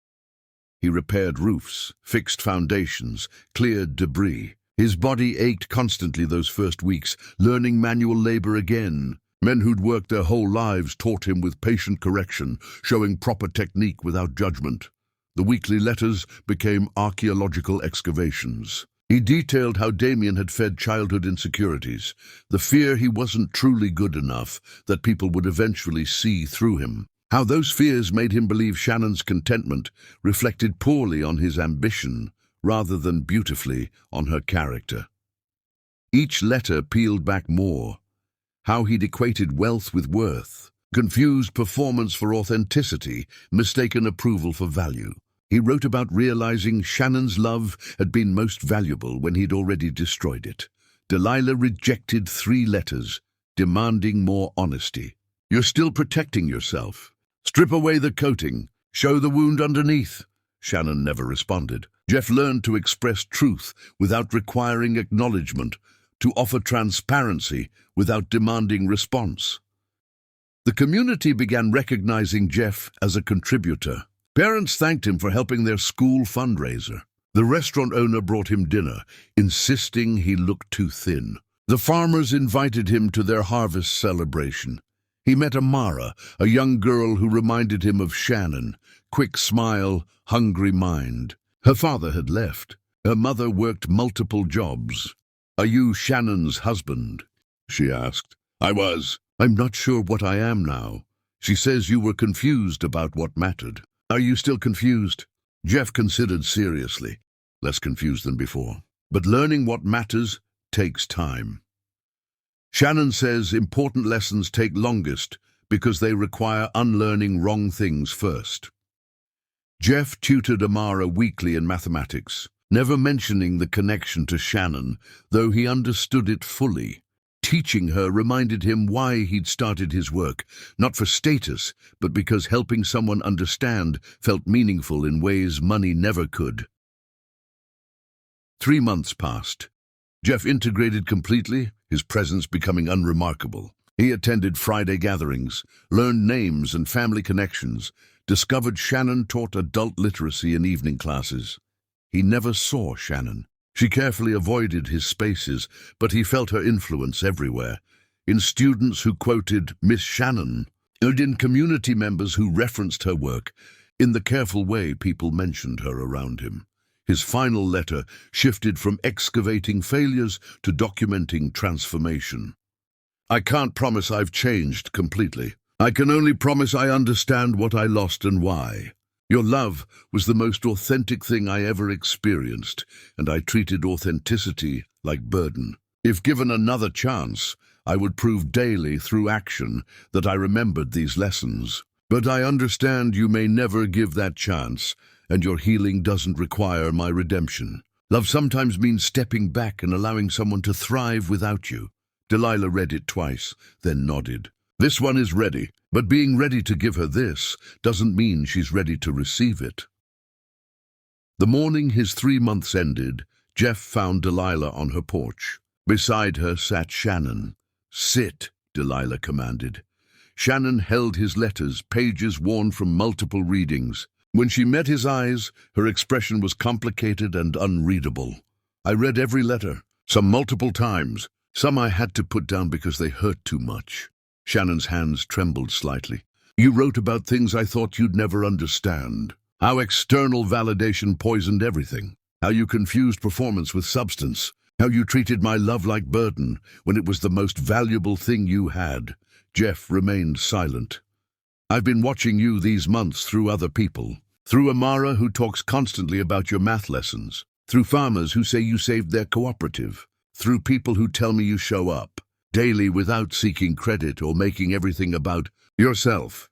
He repaired roofs, fixed foundations, cleared debris. His body ached constantly those first weeks, learning manual labor again. Men who'd worked their whole lives taught him with patient correction, showing proper technique without judgment. The weekly letters became archaeological excavations. He detailed how Damien had fed childhood insecurities, the fear he wasn't truly good enough, that people would eventually see through him. How those fears made him believe Shannon's contentment reflected poorly on his ambition, rather than beautifully on her character. Each letter peeled back more. How he'd equated wealth with worth, confused performance for authenticity, mistaken approval for value. He wrote about realizing Shannon's love had been most valuable when he'd already destroyed it. Delilah rejected 3 letters, demanding more honesty. You're still protecting yourself. Strip away the coating. Show the wound underneath. Shannon never responded. Jeff learned to express truth without requiring acknowledgement, to offer transparency without demanding response. The community began recognizing Jeff as a contributor. Parents thanked him for helping their school fundraiser. The restaurant owner brought him dinner, insisting he looked too thin. The farmers invited him to their harvest celebration. He met Amara, a young girl who reminded him of Shannon, quick smile, hungry mind. Her father had left. Her mother worked multiple jobs. "Are you Shannon's husband?" she asked. "I was. I'm not sure what I am now. She says you were confused about what mattered." "Are you still confused?" Jeff considered seriously. Less confused than before. But learning what matters takes time. Shannon says important lessons take longest because they require unlearning wrong things first. Jeff tutored Amara weekly in mathematics, never mentioning the connection to Shannon, though he understood it fully. Teaching her reminded him why he'd started his work, not for status, but because helping someone understand felt meaningful in ways money never could. 3 months passed. Jeff integrated completely, his presence becoming unremarkable. He attended Friday gatherings, learned names and family connections, discovered Shannon taught adult literacy in evening classes. He never saw Shannon. She carefully avoided his spaces, but he felt her influence everywhere, in students who quoted Miss Shannon, and in community members who referenced her work, in the careful way people mentioned her around him. His final letter shifted from excavating failures to documenting transformation. "I can't promise I've changed completely. I can only promise I understand what I lost and why. Your love was the most authentic thing I ever experienced, and I treated authenticity like burden. If given another chance, I would prove daily through action that I remembered these lessons. But I understand you may never give that chance, and your healing doesn't require my redemption. Love sometimes means stepping back and allowing someone to thrive without you." Delilah read it twice, then nodded. "This one is ready, but being ready to give her this doesn't mean she's ready to receive it." The morning his 3 months ended, Jeff found Delilah on her porch. Beside her sat Shannon. "Sit," Delilah commanded. Shannon held his letters, pages worn from multiple readings. When she met his eyes, her expression was complicated and unreadable. "I read every letter, some multiple times. Some I had to put down because they hurt too much." Shannon's hands trembled slightly. "You wrote about things I thought you'd never understand. How external validation poisoned everything. How you confused performance with substance. How you treated my love like burden when it was the most valuable thing you had. Jeff remained silent. I've been watching you these months through other people. Through Amara, who talks constantly about your math lessons. Through farmers who say you saved their cooperative. Through people who tell me you show up daily without seeking credit or making everything about yourself.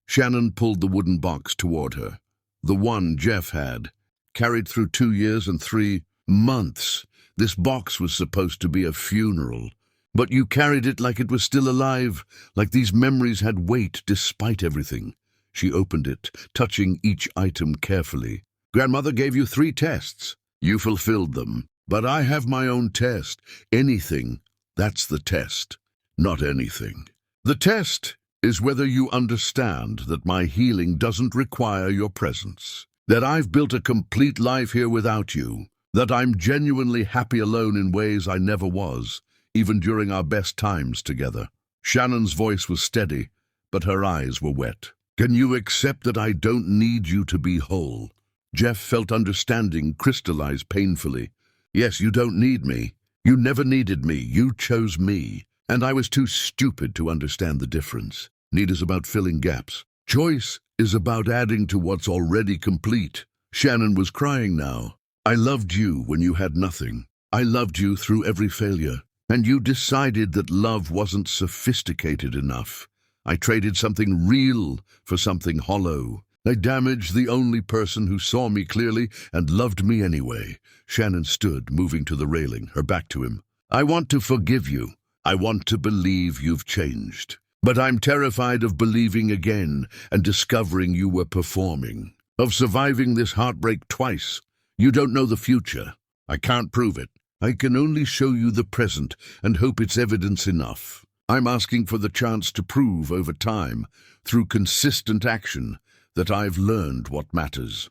Shannon pulled the wooden box toward her. The one Jeff had. Carried through 2 years and 3 months. This box was supposed to be a funeral. But you carried it like it was still alive, like these memories had weight despite everything. She opened it, touching each item carefully. Grandmother gave you 3 tests. You fulfilled them. But I have my own test. Anything. That's the test. Not anything. The test is whether you understand that my healing doesn't require your presence. That I've built a complete life here without you. That I'm genuinely happy alone in ways I never was, even during our best times together. Shannon's voice was steady, but her eyes were wet. Can you accept that I don't need you to be whole? Jeff felt understanding crystallize painfully. Yes, you don't need me. You never needed me. You chose me. And I was too stupid to understand the difference. Need is about filling gaps. Choice is about adding to what's already complete. Shannon was crying now. I loved you when you had nothing. I loved you through every failure. And you decided that love wasn't sophisticated enough. I traded something real for something hollow. I damaged the only person who saw me clearly and loved me anyway. Shannon stood, moving to the railing, her back to him. I want to forgive you. I want to believe you've changed. But I'm terrified of believing again and discovering you were performing. Of surviving this heartbreak twice. You don't know the future. I can't prove it. I can only show you the present and hope it's evidence enough. I'm asking for the chance to prove over time, through consistent action, that I've learned what matters.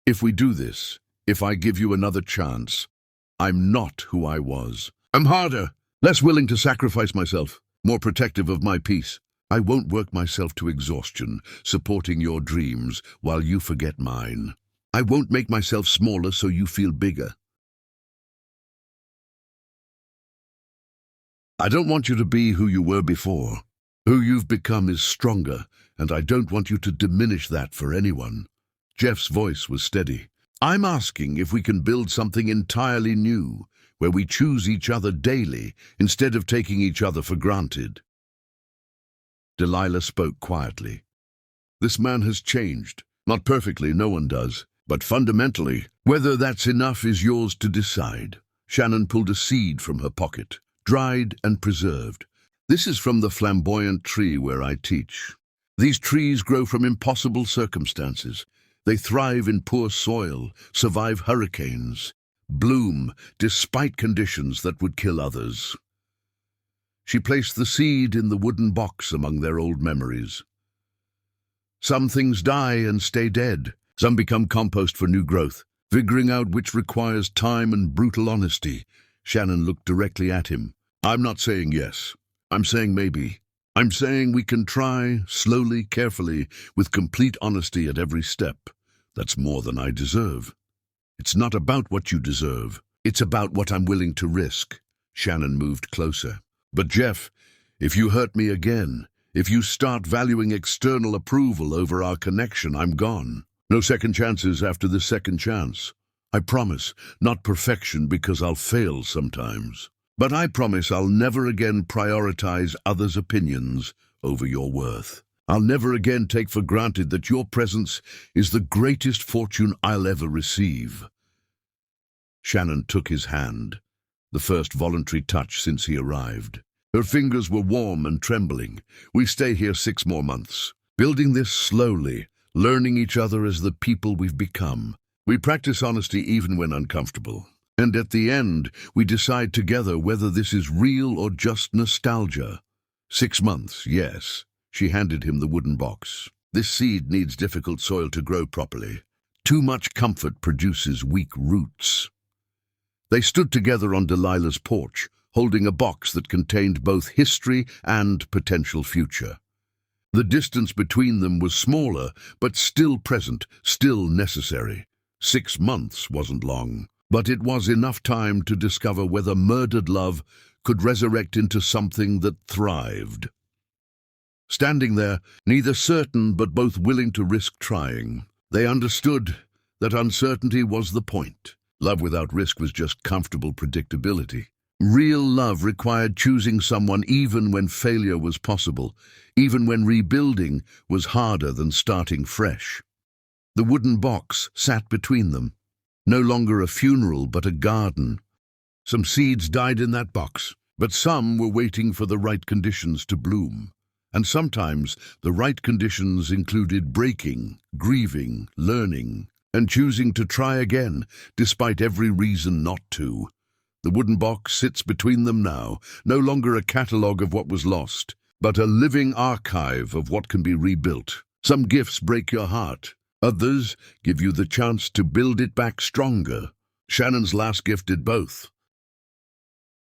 If we do this, if I give you another chance, I'm not who I was. I'm harder, less willing to sacrifice myself, more protective of my peace. I won't work myself to exhaustion, supporting your dreams while you forget mine. I won't make myself smaller so you feel bigger. I don't want you to be who you were before. Who you've become is stronger, and I don't want you to diminish that for anyone. Jeff's voice was steady. I'm asking if we can build something entirely new, where we choose each other daily instead of taking each other for granted. Delilah spoke quietly. This man has changed. Not perfectly, no one does. But fundamentally, whether that's enough is yours to decide. Shannon pulled a seed from her pocket, dried and preserved. This is from the flamboyant tree where I teach. These trees grow from impossible circumstances. They thrive in poor soil, survive hurricanes, bloom despite conditions that would kill others. She placed the seed in the wooden box among their old memories. Some things die and stay dead. Some become compost for new growth, figuring out which requires time and brutal honesty. Shannon looked directly at him. I'm not saying yes. I'm saying maybe. I'm saying we can try, slowly, carefully, with complete honesty at every step. That's more than I deserve. It's not about what you deserve. It's about what I'm willing to risk. Shannon moved closer. But Jeff, if you hurt me again, if you start valuing external approval over our connection, I'm gone. No second chances after the second chance. I promise, not perfection because I'll fail sometimes. But I promise I'll never again prioritize others' opinions over your worth. I'll never again take for granted that your presence is the greatest fortune I'll ever receive. Shannon took his hand, the first voluntary touch since he arrived. Her fingers were warm and trembling. We stay here 6 more months, building this slowly, learning each other as the people we've become. We practice honesty even when uncomfortable. And at the end, we decide together whether this is real or just nostalgia. 6 months, yes. She handed him the wooden box. This seed needs difficult soil to grow properly. Too much comfort produces weak roots. They stood together on Delilah's porch, holding a box that contained both history and potential future. The distance between them was smaller, but still present, still necessary. 6 months wasn't long. But it was enough time to discover whether murdered love could resurrect into something that thrived. Standing there, neither certain but both willing to risk trying, they understood that uncertainty was the point. Love without risk was just comfortable predictability. Real love required choosing someone even when failure was possible, even when rebuilding was harder than starting fresh. The wooden box sat between them, no longer a funeral but a garden. Some seeds died in that box, but some were waiting for the right conditions to bloom. And sometimes the right conditions included breaking, grieving, learning, and choosing to try again, despite every reason not to. The wooden box sits between them now, no longer a catalogue of what was lost, but a living archive of what can be rebuilt. Some gifts break your heart. Others give you the chance to build it back stronger. Shannon's last gift did both.